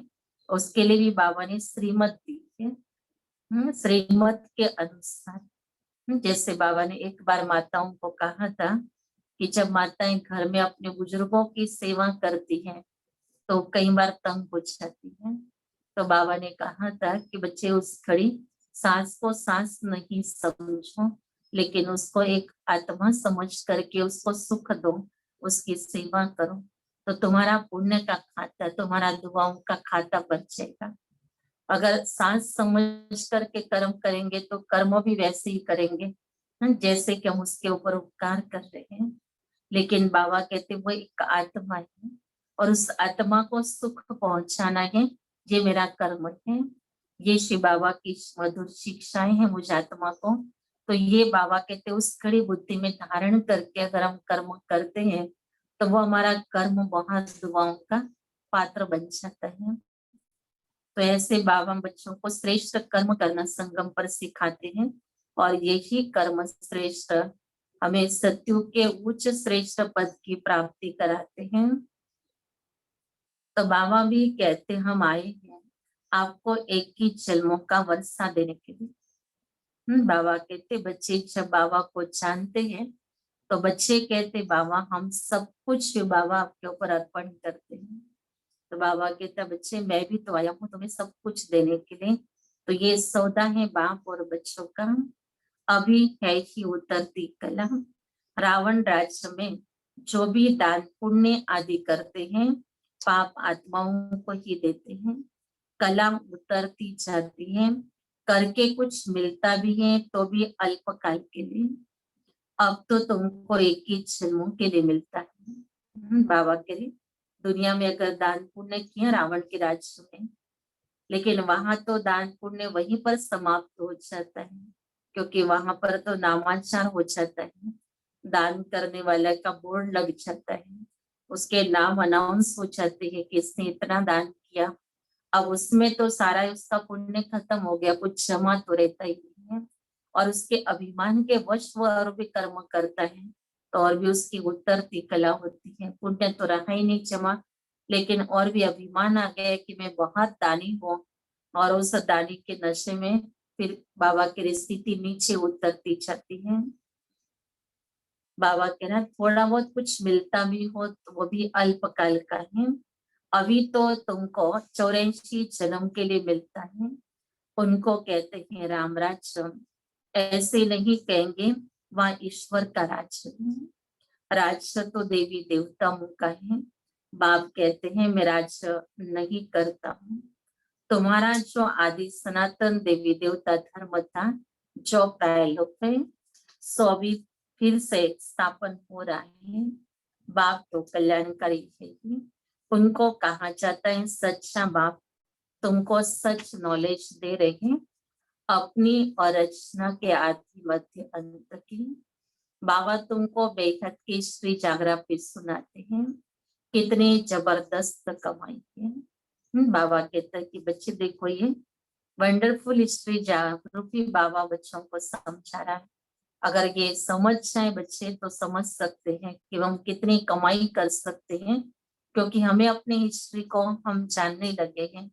उसके लिए भी बाबा ने श्रीमत दी है। श्रीमत के अनुसार जैसे बाबा ने एक बार माताओं को कहा था कि जब माताएं घर में अपने बुजुर्गों की सेवा करती हैं तो कई बार तंग हो जाती है। तो बाबा ने कहा था कि बच्चे उस घड़ी सांस को सांस नहीं समझो, लेकिन उसको एक आत्मा समझ करके उसको सुख दो, उसकी सेवा करो, तो तुम्हारा पुण्य का खाता, तुम्हारा दुआओं का खाता बन जाएगा। अगर सांस समझ करके कर्म करेंगे तो कर्म भी वैसे ही करेंगे जैसे कि हम उसके ऊपर उपकार कर रहे हैं। लेकिन बाबा कहते वो एक आत्मा है और उस आत्मा को सुख पहुंचाना है, ये मेरा कर्म है। ये शिव बाबा की मधुर शिक्षाएं हैं मुझ आत्मा को। तो ये बाबा कहते उस खड़ी बुद्धि में धारण करके अगर हम कर्म करते हैं तो वो हमारा कर्म बहुत दुआओं का पात्र बन जाता है। तो ऐसे बाबा बच्चों को श्रेष्ठ कर्म करना संगम पर सिखाते हैं और यही कर्म श्रेष्ठ हमें सत्यु के उच्च श्रेष्ठ पद की प्राप्ति कराते हैं। तो बाबा भी कहते हम आए हैं आपको एक ही जन्मों का वर्षा देने के लिए। बाबा कहते बच्चे जब बाबा को जानते हैं तो बच्चे कहते बाबा हम सब कुछ बाबा आपके ऊपर अर्पण करते हैं। तो बाबा कहता बच्चे मैं भी तो आया हूँ तुम्हें सब कुछ देने के लिए। तो ये सौदा है बाप और बच्चों का, अभी है ही उतरती कला। रावण राज्य में जो भी दान पुण्य आदि करते हैं पाप आत्माओं को ही देते हैं। कला उतरती जाती है, करके कुछ मिलता भी है तो भी अल्पकाल के लिए। अब तो तुमको एक ही जन्मों के लिए मिलता है। बाबा के लिए दुनिया में अगर दान पुण्य किया रावण के राज्य में, लेकिन वहां तो दान पुण्य वहीं पर समाप्त हो जाता है, क्योंकि वहां पर तो नामाचार हो जाता है, दान करने वाला का बोर्ड लग जाता है, उसके नाम अनाउंस हो जाते हैं कि इसने इतना दान किया। अब उसमें तो सारा उसका पुण्य खत्म हो गया, कुछ जमा तो रहता ही नहीं है और उसके अभिमान के वश वो और भी कर्म करता है तो और भी उसकी उतरती कला होती है। पुण्य तो रहा ही नहीं जमा, लेकिन और भी अभिमान आ गया कि मैं बहुत दानी हूँ और उस दानी के नशे में फिर बाबा की स्थिति नीचे उतरती जाती है। बाबा कह रहा थोड़ा बहुत कुछ मिलता भी हो तो वो भी अल्पकाल का है। अभी तो तुमको 84 जन्म के लिए मिलता है, उनको कहते हैं राम राज्य। ऐसे नहीं कहेंगे वह ईश्वर का राज्य है, राज्य तो देवी देवताओं का है। बाप कहते हैं मैं राज्य नहीं करता हूँ, तुम्हारा जो आदि सनातन देवी देवता धर्म था जो प्रायलोक है सो अभी फिर से स्थापन हो रहा है। बाप तो कल्याणकारी है ही, उनको कहा जाता है सच्चा बाप। तुमको सच नॉलेज दे रहे हैं अपनी और रचना के आदि मध्य अंत की। बाबा तुमको बेहद की श्री जागरापी सुनाते हैं, कितनी जबरदस्त कमाई है। बाबा कहता है कि बच्चे देखो ये वंडरफुल हिस्ट्री जागरूपी बाबा बच्चों को समझा रहा है। अगर ये समझ जाए बच्चे तो समझ सकते हैं कि हम कितनी कमाई कर सकते हैं, क्योंकि हमें अपनी हिस्ट्री को हम जानने लगे हैं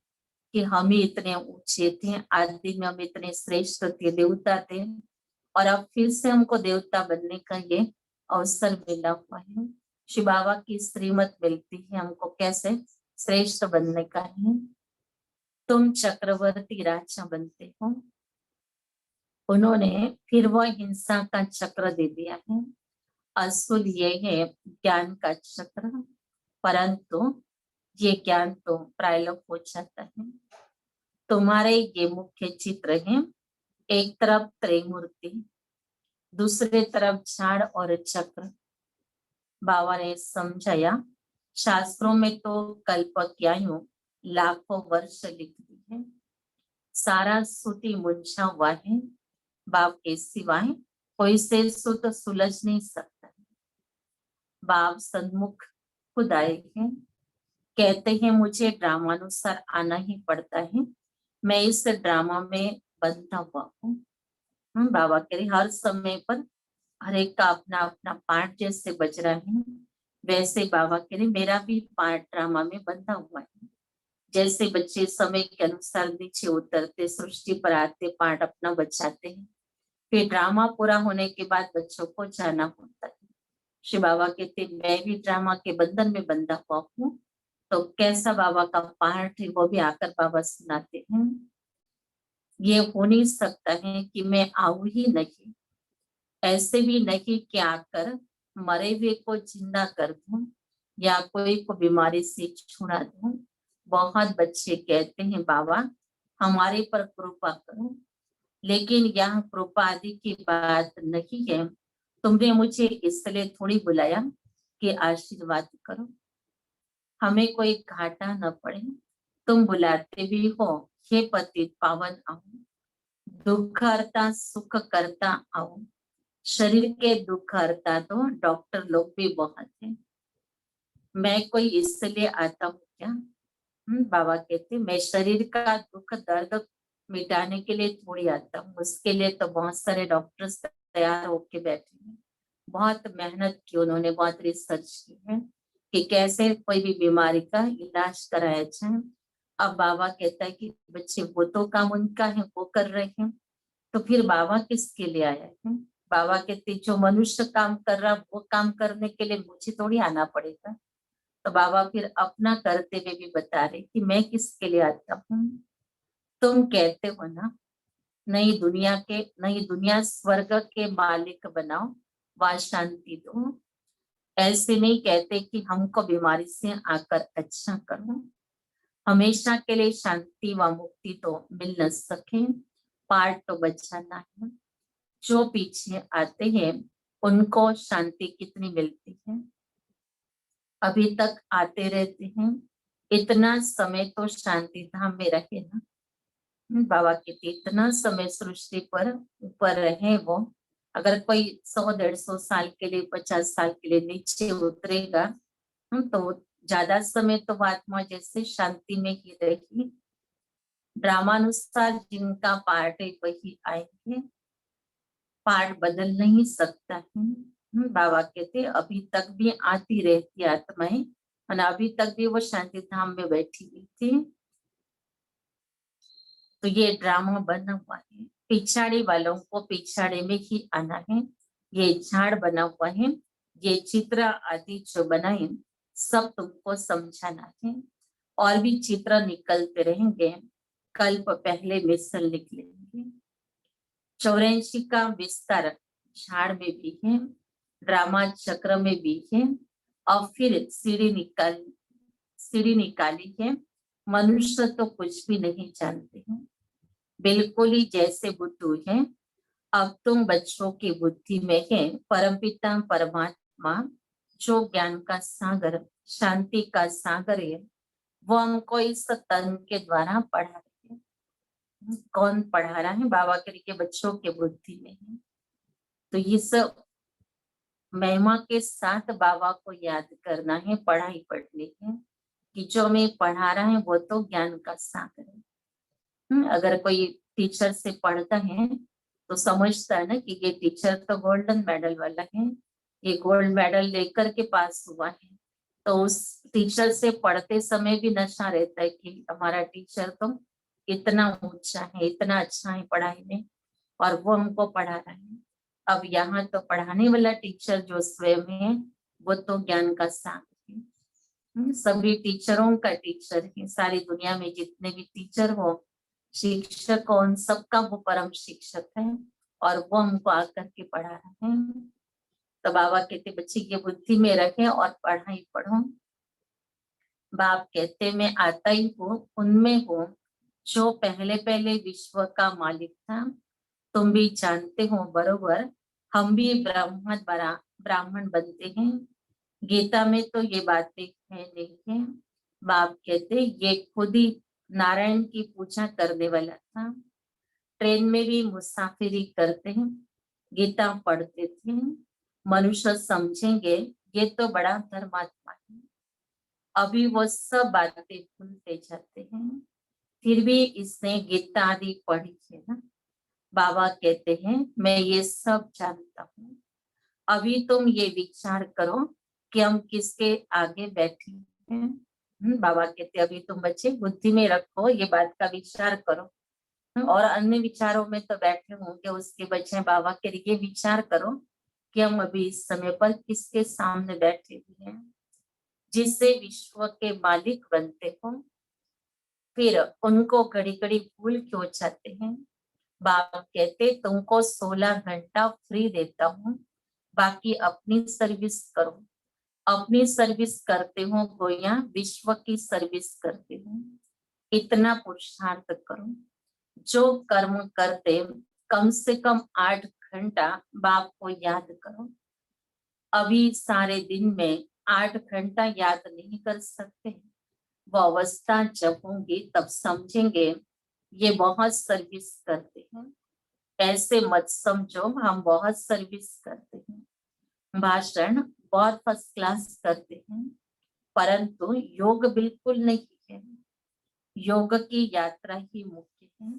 कि हम ही इतने ऊंचे थे, आदि में हम इतने श्रेष्ठ थे, देवता थे और अब फिर से हमको देवता बनने का ये अवसर मिला हुआ है। शिव बाबा की श्रीमत मिलती है हमको कैसे श्रेष्ठ बनने का है। तुम चक्रवर्ती राजा बनते हो। उन्होंने फिर वो हिंसा का चक्र दे दिया है। असूल ये है ज्ञान का चक्र, परंतु ये ज्ञान तो प्रायलोक हो जाता है। तुम्हारे ये मुख्य चित्र है, एक तरफ त्रिमूर्ति, दूसरे तरफ झाड़ और चक्र। बाबा ने समझाया, शास्त्रों में तो कल्पज्ञायों लाखों वर्ष लिख दी है, सारा श्रुति मुंझा हुआ है, बाप के सिवाय कोई से सुत सुलझ नहीं सकता। बाप सन्मुख खुद आए हैं, कहते हैं मुझे ड्रामानुसार आना ही पड़ता है, मैं इस ड्रामा में बंधा हुआ हूँ। बाबा कह रहे हर समय पर हर एक का अपना अपना पार्ट जैसे बज रहा है, वैसे बाबा कह रहे मेरा भी पार्ट ड्रामा में बंधा हुआ है। जैसे बच्चे समय के अनुसार नीचे उतरते, सृष्टि पर आते, पार्ट अपना बचाते हैं, फिर ड्रामा पूरा होने के बाद बच्चों को जाना होता है। श्री बाबा कहते मैं भी ड्रामा के बंधन में बंधा हुआ हूँ, तो कैसा बाबा का पार्ट है वो भी आकर बाबा सुनाते हैं। ये हो नहीं सकता है कि मैं आऊं ही नहीं, ऐसे भी नहीं कि आकर मरे हुए को जिंदा कर दूं या कोई को बीमारी से छुड़ा दूं। बहुत बच्चे कहते हैं बाबा हमारे पर कृपा करो, लेकिन यहाँ कृपा आदि की बात नहीं है। तुमने मुझे इसलिए थोड़ी बुलाया कि आशीर्वाद करो, हमें कोई घाटा न पड़े। तुम बुलाते भी हो, हे पतित पावन आओ, दुख हरता सुख करता आओ। शरीर के दुख हरता तो डॉक्टर लोग भी बहुत हैं, मैं कोई इसलिए आता हूँ क्या? बाबा कहते मैं शरीर का दुख दर्द मिटाने के लिए थोड़ी आता हूँ, उसके लिए तो बहुत सारे डॉक्टर्स तैयार होके बैठे हैं। बहुत मेहनत की उन्होंने, बहुत रिसर्च की है कि कैसे कोई भी बीमारी का इलाज कराया जाए। अब बाबा कहता है कि बच्चे वो तो काम उनका है वो कर रहे हैं, तो फिर बाबा किसके लिए आया है? बाबा कहते जो मनुष्य काम कर रहा वो काम करने के लिए मुझे थोड़ी आना पड़ेगा। तो बाबा फिर अपना करते हुए भी बता रहे कि मैं किसके लिए आता हूँ। तुम कहते हो ना नई दुनिया स्वर्ग के मालिक बनाओ व शांति दो, ऐसे नहीं कहते कि हमको बीमारी से आकर अच्छा करो। हमेशा के लिए शांति व मुक्ति तो मिल न सके, पार्ट तो बचाना है। जो पीछे आते हैं उनको शांति कितनी मिलती है, अभी तक आते रहते हैं, इतना समय तो शांति धाम में रहे ना। बाबा कहते इतना समय सृष्टि पर ऊपर रहे वो, अगर कोई 100-150 साल के लिए 50 साल के लिए नीचे उतरेगा तो ज्यादा समय तो आत्मा जैसे शांति में ही रहेगी। ड्रामानुसार जिनका पार्ट है वही आएंगे, पार्ट बदल नहीं सकता है। बाबा कहते अभी तक भी आती रहती आत्माएं, और अभी तक भी वो शांति धाम में बैठी हुई थी। तो ये ड्रामा बना हुआ है, पिछाड़ी वालों को पिछाड़े में ही आना है। ये झाड़ बना हुआ है, ये चित्र आदि जो बनाए सब तुमको समझाना है, और भी चित्र निकलते रहेंगे, कल्प पहले मिसल निकलेंगे। 84 का विस्तार झाड़ में भी है, ड्रामा चक्र में भी है, और फिर सीढ़ी निकाली है। मनुष्य तो कुछ भी नहीं जानते हैं, बिल्कुल ही जैसे बुद्धू है। अब तुम बच्चों की बुद्धि में है परमपिता परमात्मा जो ज्ञान का सागर शांति का सागर है, वो हमको इस तन के द्वारा पढ़ा रहे हैं। कौन पढ़ा रहा है? बाबा के बच्चों के बुद्धि में है। तो इस महिमा के साथ बाबा को याद करना है, पढ़ाई पढ़नी है कि जो मैं पढ़ा रहा है वो तो ज्ञान का सागर है। अगर कोई टीचर से पढ़ता है तो समझता है ना कि ये टीचर तो गोल्डन मेडल वाला है, ये गोल्ड मेडल लेकर के पास हुआ है। तो उस टीचर से पढ़ते समय भी नशा रहता है कि हमारा टीचर तो इतना ऊंचा है, इतना अच्छा है पढ़ाई में, और वो हमको पढ़ा रहा है। अब यहाँ तो पढ़ाने वाला टीचर जो स्वयं है वो तो ज्ञान का सागर है। सभी टीचरों का टीचर है। सारी दुनिया में जितने भी टीचर हो, शिक्षक हो, उन सबका वो परम शिक्षक है और वो हमको आकर के पढ़ा रहे हैं। तो बाबा कहते बच्चे ये बुद्धि में रखें और पढ़ाई पढ़ो। बाप कहते मैं आता ही हूँ उनमें हूँ जो पहले पहले विश्व का मालिक था। तुम भी जानते हो बरोबर, हम भी ब्राह्मण बनते हैं। गीता में तो ये बातें है नहीं है। बाप कहते ये खुद ही नारायण की पूजा करने वाला था। ट्रेन में भी मुसाफिरी करते हैं, गीता पढ़ते थे। मनुष्य समझेंगे ये तो बड़ा धर्मात्मा है। अभी वो सब बातें भूलते जाते हैं, फिर भी इसने गीता आदि पढ़ी है ना। बाबा कहते हैं मैं ये सब जानता हूँ। अभी तुम ये विचार करो कि हम किसके आगे बैठे हैं। बाबा कहते अभी तुम बच्चे बुद्धि में रखो, ये बात का विचार करो। और अन्य विचारों में तो बैठे होंगे उसके बच्चे। बाबा के लिए विचार करो कि हम अभी इस समय पर किसके सामने बैठे हुए हैं, जिससे विश्व के मालिक बनते हो। फिर उनको घड़ी घड़ी भूल क्यों जाते हैं। बाप कहते तुमको 16 घंटा फ्री देता हूँ, बाकी अपनी सर्विस करो। अपनी सर्विस करते हो गोया विश्व की सर्विस करते हो। इतना पुरुषार्थ करो। जो कर्म करते कम से कम 8 घंटा बाप को याद करो। अभी सारे दिन में 8 घंटा याद नहीं कर सकते। वो अवस्था जब होंगी तब समझेंगे ये बहुत सर्विस करते हैं। ऐसे मत समझो हम बहुत सर्विस करते हैं, भाषण बहुत फर्स्ट क्लास करते हैं, परंतु योग बिल्कुल नहीं है। योग की यात्रा ही मुख्य है।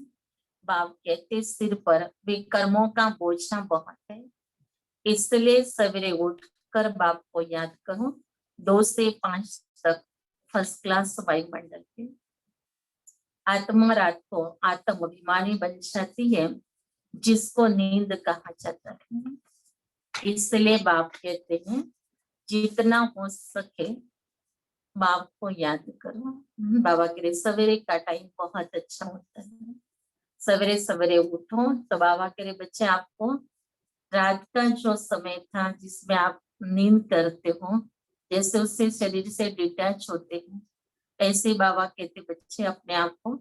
बाप कहते सिर पर विकर्मों का बोझा बहुत है, इसलिए सवेरे उठकर बाप को याद करो। 2 से 5 तक फर्स्ट क्लास वायुमंडल है। आत्मा रात को आत्म अभिमानी बन जाती है, जिसको नींद कहा जाता है। इसलिए बाप कहते हैं जितना हो सके बाप को याद करो। बाबा के लिए सवेरे का टाइम बहुत अच्छा होता है। सवेरे सवेरे उठो तो बाबा के लिए बच्चे आपको रात का जो समय था जिसमें आप नींद करते हो, जैसे उससे शरीर से डिटैच होते हैं, ऐसे बाबा कहते बच्चे अपने आप को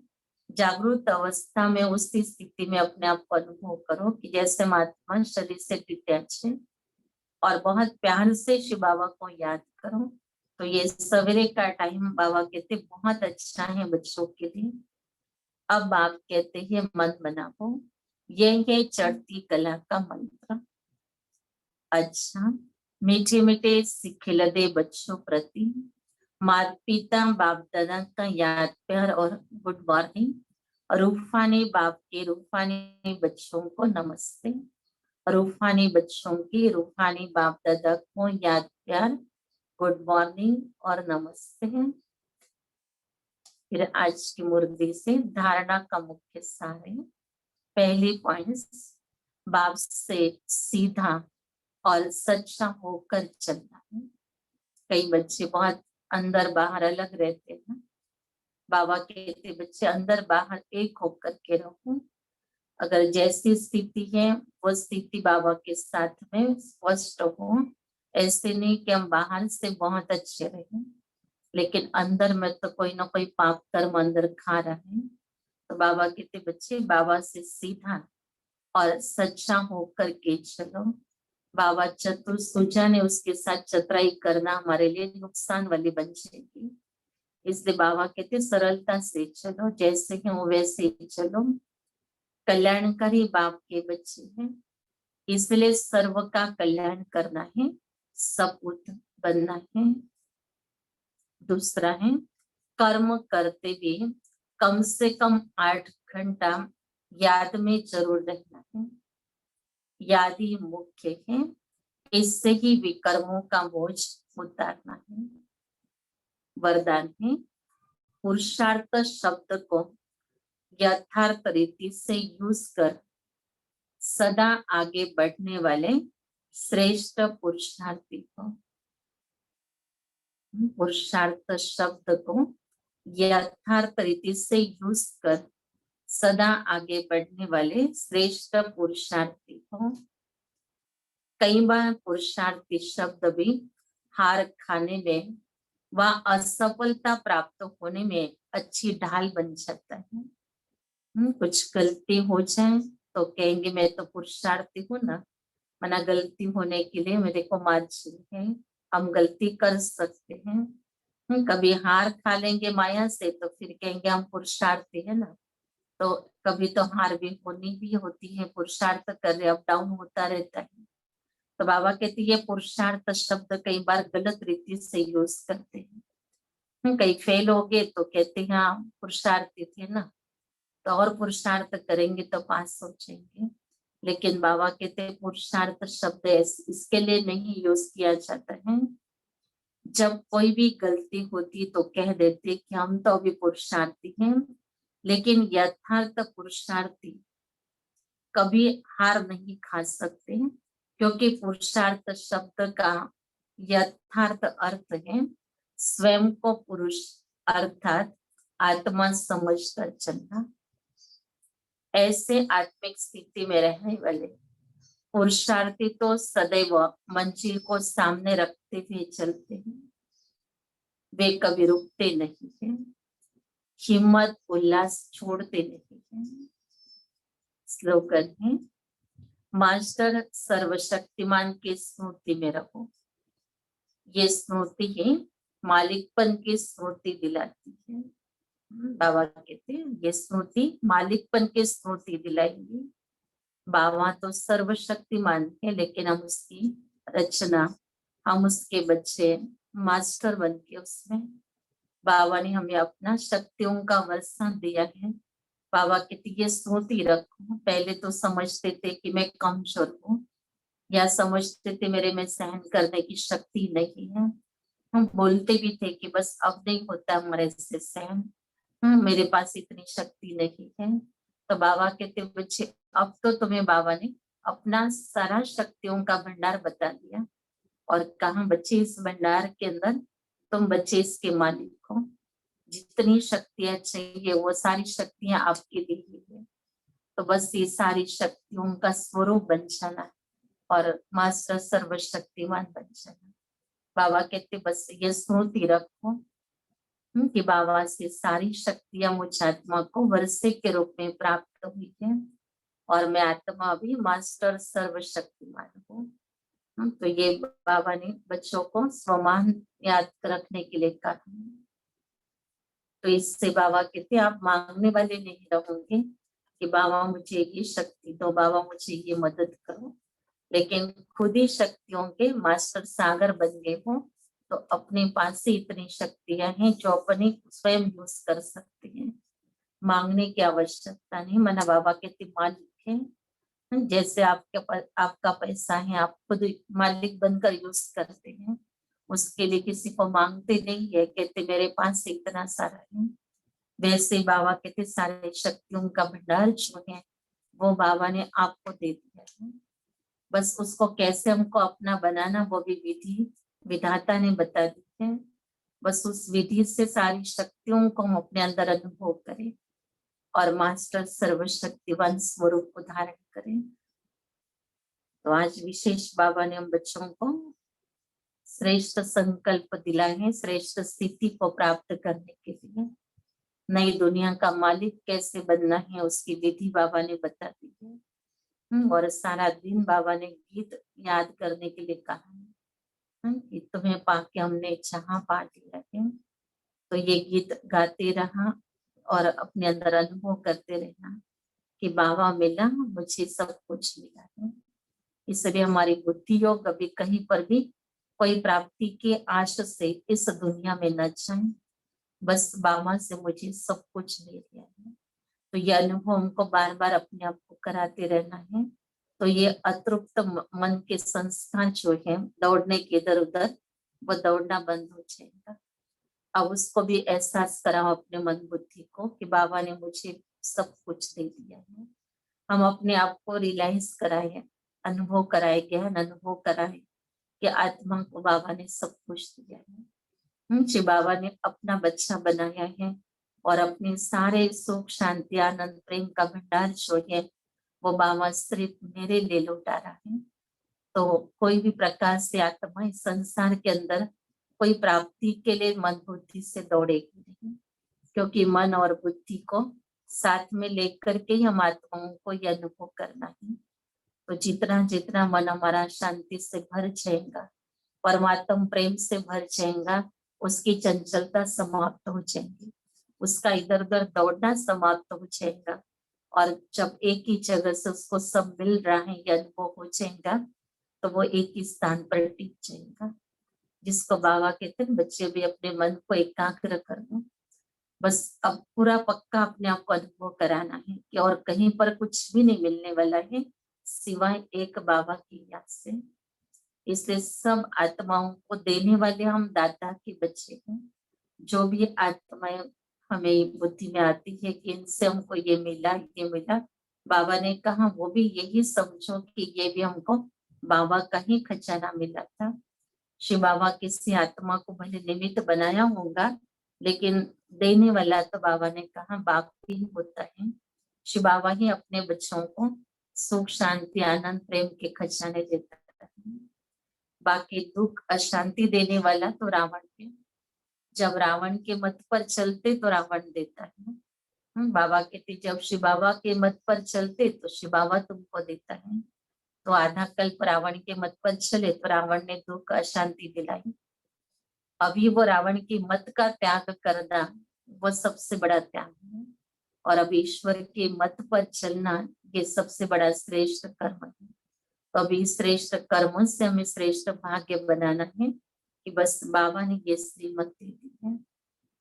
जागरूक अवस्था में उस स्थिति में अपने आप को अनुभव करो कि जैसे महात्मा शरीर से डिटैच है। और बहुत प्यार से शिव बाबा को याद करो। तो ये सवेरे का टाइम बाबा कहते बहुत अच्छा है बच्चों के लिए। अब आप कहते हैं मन बनाओ, ये है चढ़ती कला का मंत्र। अच्छा, मीठे मीठे सिखिल दे बच्चों प्रति माता पिता बाप दादा का याद प्यार और गुड मॉर्निंग। रूफानी बाप के रूफानी बच्चों को नमस्ते। रूफानी बच्चों की रूफानी बाप दादा को याद प्यार गुड मॉर्निंग और नमस्ते। फिर आज की मुर्दी से धारणा का मुख्य सार है। पहली पॉइंट्स, बाप से सीधा और सच्चा होकर चलना है। कई बच्चे बहुत अंदर बाहर अलग रहते हैं। बाबा कहते बच्चे अंदर बाहर एक होकर के रहो। अगर जैसी स्थिति है वो स्थिति बाबा के साथ में स्पष्ट हो। ऐसे नहीं कि हम बाहर से बहुत अच्छे रहे लेकिन अंदर में तो कोई ना कोई पाप कर्म अंदर खा रहे हैं। तो बाबा कहते बच्चे बाबा से सीधा और सच्चा होकर के चलो। बाबा चतुर सुजान है, उसके साथ चतुराई करना हमारे लिए नुकसान वाली बन जाएगी। इसलिए बाबा कहते सरलता से चलो, जैसे हैं वो वैसे ही चलो। कल्याणकारी बाप के बच्चे हैं, इसलिए सर्व का कल्याण करना है, सपूत बनना है। दूसरा है कर्म करते हुए कम से कम 8 घंटा याद में जरूर रहना है। याद ही मुख्य है, इससे ही विकर्मों का बोझ उतारना है। वरदान है पुरुषार्थ शब्द को यथार्थ रीति से यूज कर सदा आगे बढ़ने वाले श्रेष्ठ पुरुषार्थी हो। पुरुषार्थ शब्द को यथार्थ रीति से यूज कर सदा आगे बढ़ने वाले श्रेष्ठ पुरुषार्थी हो। कई बार पुरुषार्थी शब्द भी हार खाने में व असफलता प्राप्त होने में अच्छी ढाल बन जाता है। कुछ गलती हो जाए तो कहेंगे मैं तो पुरुषार्थी हूँ ना, मना गलती होने के लिए मेरे को मार्जिन है, हम गलती कर सकते हैं। कभी हार खा लेंगे माया से तो फिर कहेंगे हम पुरुषार्थी है ना। तो कभी तो हार भी होनी भी होती है, पुरुषार्थ कर रहे अप डाउन होता रहता है। तो बाबा कहते ये पुरुषार्थ शब्द कई बार गलत रीति से यूज करते हैं। कहीं फेल हो गए तो कहते हैं हाँ पुरुषार्थी थे ना, तो और पुरुषार्थ करेंगे तो पास हो जाएंगे। लेकिन बाबा कहते पुरुषार्थ शब्द इसके लिए नहीं यूज किया जाता है। जब कोई भी गलती होती तो कह देते कि हम तो अभी पुरुषार्थी हैं, लेकिन यथार्थ पुरुषार्थी कभी हार नहीं खा सकते, क्योंकि पुरुषार्थ शब्द का यथार्थ अर्थ है स्वयं को पुरुष अर्थात आत्मा समझकर चलना। ऐसे आत्मिक स्थिति में रहने वाले पुरुषार्थी तो सदैव मंजिल को सामने रखते हुए चलते हैं, वे कभी रुकते नहीं हैं, हिम्मत उल्लास छोड़ते नहीं हैं। स्लोगन है मास्टर सर्वशक्तिमान की स्मृति में रहो। ये स्मृति है मालिकपन की स्मृति दिलाती है। बाबा कहते हैं ये स्मृति मालिकपन की स्मृति दिलाएंगी। बाबा तो सर्वशक्तिमान है, लेकिन हम उसकी रचना, हम उसके बच्चे मास्टर बन के उसमें बाबा ने हमें अपना शक्तियों का वर्षा दिया है। बाबा कहते ये स्मृति रखो। पहले तो समझते थे कि मैं कमजोर हूँ, या समझते थे मेरे में सहन करने की शक्ति नहीं है। हम बोलते भी थे कि बस अब नहीं होता हमारे से सहन, मेरे पास इतनी शक्ति नहीं है। तो बाबा कहते बच्चे अब तो तुम्हें बाबा ने अपना सारा शक्तियों का भंडार बता दिया, और कहा बच्चे इस भंडार के अंदर तुम बच्चे इसके मालिक हो। जितनी शक्तियां चाहिए वो सारी शक्तियां आपके दी हुई है। तो बस ये सारी शक्तियों का स्वरूप बन जाना और मास्टर सर्वशक्तिमान बन जाना। बाबा कहते बस ये स्मृति रखो कि बाबा से सारी शक्तियां मुझ आत्मा को वर्षे के रूप में प्राप्त हुई है, और मैं आत्मा भी मास्टर सर्वशक्तिमान हूँ। तो ये बाबा ने बच्चों को स्वमान याद रखने के लिए कहा। तो इससे बाबा कहते आप मांगने वाले नहीं रहोगे कि बाबा मुझे ये शक्ति दो, बाबा मुझे ये मदद करो, लेकिन खुद ही शक्तियों के मास्टर सागर बन गए हो। तो अपने पास से इतनी शक्तियां हैं जो अपने स्वयं यूज कर सकते हैं, मांगने की आवश्यकता नहीं। मना बाबा कहते मालिक है, जैसे आपका पैसा है आप खुद मालिक बनकर यूज करते हैं, उसके लिए किसी को मांगते नहीं है, कहते मेरे पास इतना सारा है। वैसे बाबा कहते सारे शक्तियों का भंडार जो है वो बाबा ने आपको दे दिया है। बस उसको कैसे हमको अपना बनाना वो भी विधि विधाता ने बता दी है। बस उस विधि से सारी शक्तियों को हम अपने अंदर अनुभव करें और मास्टर सर्वशक्तिवान स्वरूप को धारण करें। तो आज विशेष बाबा ने हम बच्चों को श्रेष्ठ संकल्प दिलाए हैं, श्रेष्ठ स्थिति को प्राप्त करने के लिए। नई दुनिया का मालिक कैसे बनना है उसकी विधि बाबा ने बता दी है। और सारा दिन बाबा ने गीत याद करने के लिए कहा है कि तुम्हें पाके हमने जहां पा लिया है। तो ये गीत गाते रहा और अपने अंदर अनुभव करते रहना कि बाबा मिला, मुझे सब कुछ मिला है। इसलिए हमारी बुद्धि योग कभी कहीं पर भी कोई प्राप्ति के आश से इस दुनिया में न जाए, बस बाबा से मुझे सब कुछ मिल गया है। तो ये अनुभव हमको बार बार अपने आप को कराते रहना है। तो ये अतृप्त मन के संस्था जो है दौड़ने के इधर उधर, वो दौड़ना बंद हो जाएगा। अब उसको भी एहसास कराओ अपने मन बुद्धि को कि बाबा ने मुझे सब कुछ दे दिया है। हम अपने आप को रियलाइज कराए, अनुभव कराए, गहन अनुभव कराए कि आत्मा को बाबा ने सब कुछ दिया है। शिव बाबा ने अपना बच्चा बनाया है और अपने सारे सुख शांति आनंद प्रेम का भंडार जो है वो बाबा सिर्फ मेरे लिए लौटा रहा है। तो कोई भी प्रकार से आत्मा इस संसार के अंदर कोई प्राप्ति के लिए मन बुद्धि से दौड़ेगी नहीं, क्योंकि मन और बुद्धि को साथ में लेकर के ही हम आत्माओं को यह अनुभव करना है। तो जितना जितना मन हमारा शांति से भर जाएगा, परमात्मा प्रेम से भर जाएगा, उसकी चंचलता समाप्त हो जाएगी, उसका इधर उधर दौड़ना समाप्त हो जाएगा। और जब एक ही जगह से उसको सब मिल रहा है यह अनुभव हो जाएगा, तो वो एक ही स्थान पर टिक जाएगा। जिसको बाबा कहते हैं बच्चे भी अपने मन को एकाग्र कर लो, बस अब पूरा पक्का अपने आप को अनुभव कराना है कि और कहीं पर कुछ भी नहीं मिलने वाला है सिवाय एक बाबा की याद से। इसलिए सब आत्माओं को देने वाले हम दाता के बच्चे हैं। जो भी आत्माएं हमें बुद्धि में आती है कि इनसे हमको ये मिला, बाबा ने कहा वो भी यही समझो कि ये भी हमको बाबा का ही खजाना मिला था। शिव बाबा किसी आत्मा को भले निमित्त बनाया होगा, लेकिन देने वाला तो बाबा ने कहा बाप ही होता है। शिव बाबा ही अपने बच्चों को सुख शांति आनंद प्रेम के खजाने देता है। बाकी दुख अशांति देने वाला तो रावण है। जब रावण के मत पर चलते तो रावण देता है। बाबा कहते जब शिव बाबा के मत पर चलते तो शिव बाबा तुमको देता है। तो आधा कल्प रावण के मत पर चले तो रावण ने दुख अशांति दिलाई। अभी वो रावण की मत का त्याग करना वो सबसे बड़ा त्याग है, और अब ईश्वर के मत पर चलना ये सबसे बड़ा श्रेष्ठ कर्म है। तो अभी श्रेष्ठ कर्मों से हमें श्रेष्ठ भाग्य बनाना है कि बस बाबा ने ये श्रीमत दे दी है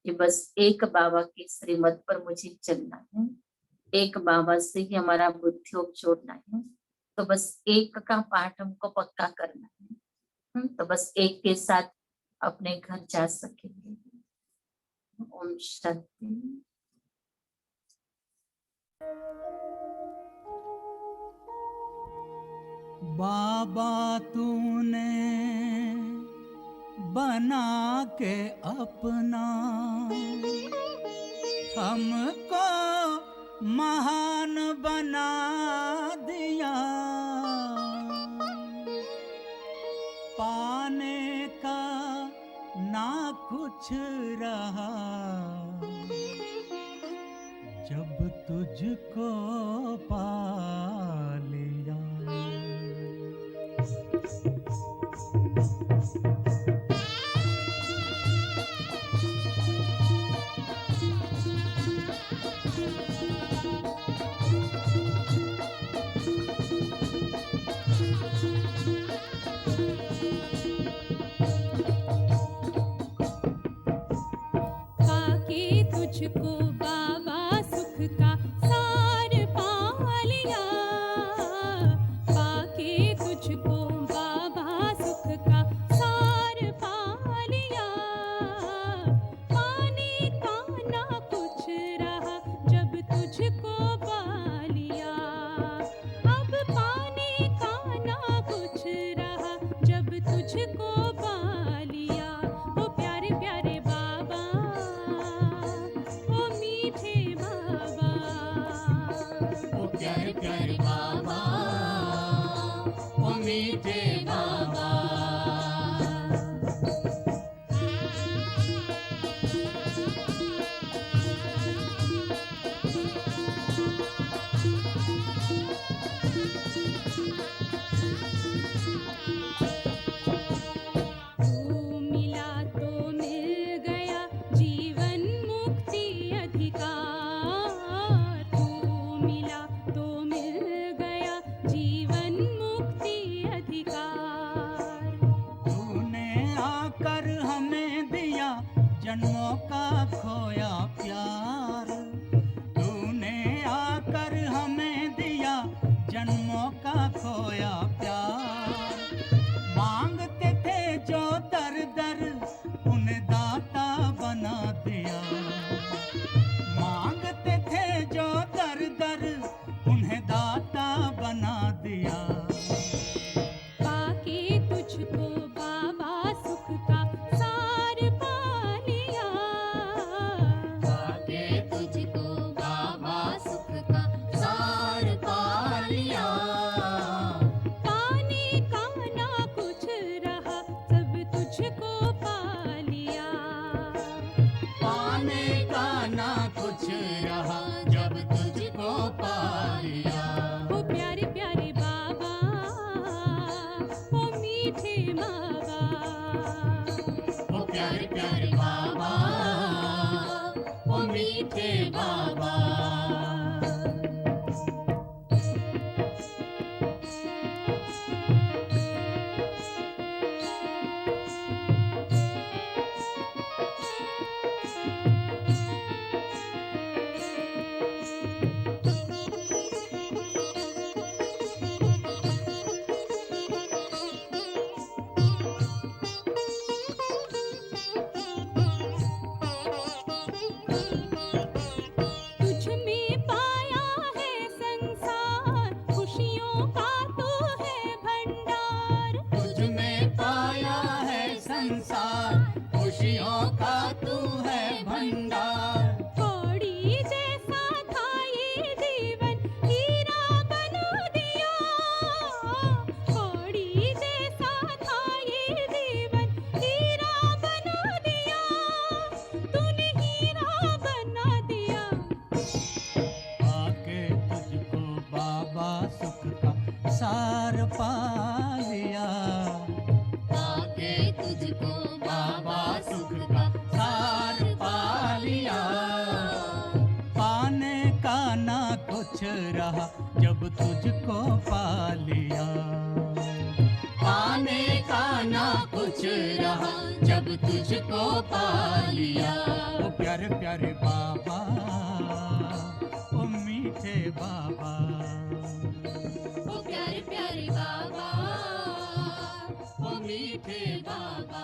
कि बस एक बाबा की श्रीमत पर मुझे चलना है, एक बाबा से ही हमारा बुद्धि जोड़ना है। तो बस एक का पाठ हमको पक्का करना है, तो बस एक के साथ अपने घर जा सकेंगे। ओम शांति। बाबा तूने बना के अपना हमको महान बना दिया, पाने का ना कुछ रहा जब तुझको पा लिया। तुझको बाबा सुख का सार पा लिया, पाके तुझको बाबा सुख का सार पा लिया, पाने का ना कुछ रहा जब तुझको पा लिया, अब पाने का ना कुछ रहा जब तुझको पा लिया। ओ प्यारे प्यारे बाबा, ओ मीठे बाबा, ओ प्यारे प्यारे बाबा, ओ मीठे बाबा। तू मिला तो मिल गया जीवन मुक्ति अधिकार, तू मिला तो मिल गया जीवन मुक्ति अधिकार। सार पा लिया, पाके तुझको बाबा सुख का सार पा लिया। पाने का ना कुछ रहा जब तुझको पा लिया, पाने का ना कुछ रहा जब तुझको पा लिया। ओ प्यारे प्यारे बाबा, ओ मीठे बाबा, ओ प्यारे प्यारे बाबा, ओ मीठे बाबा।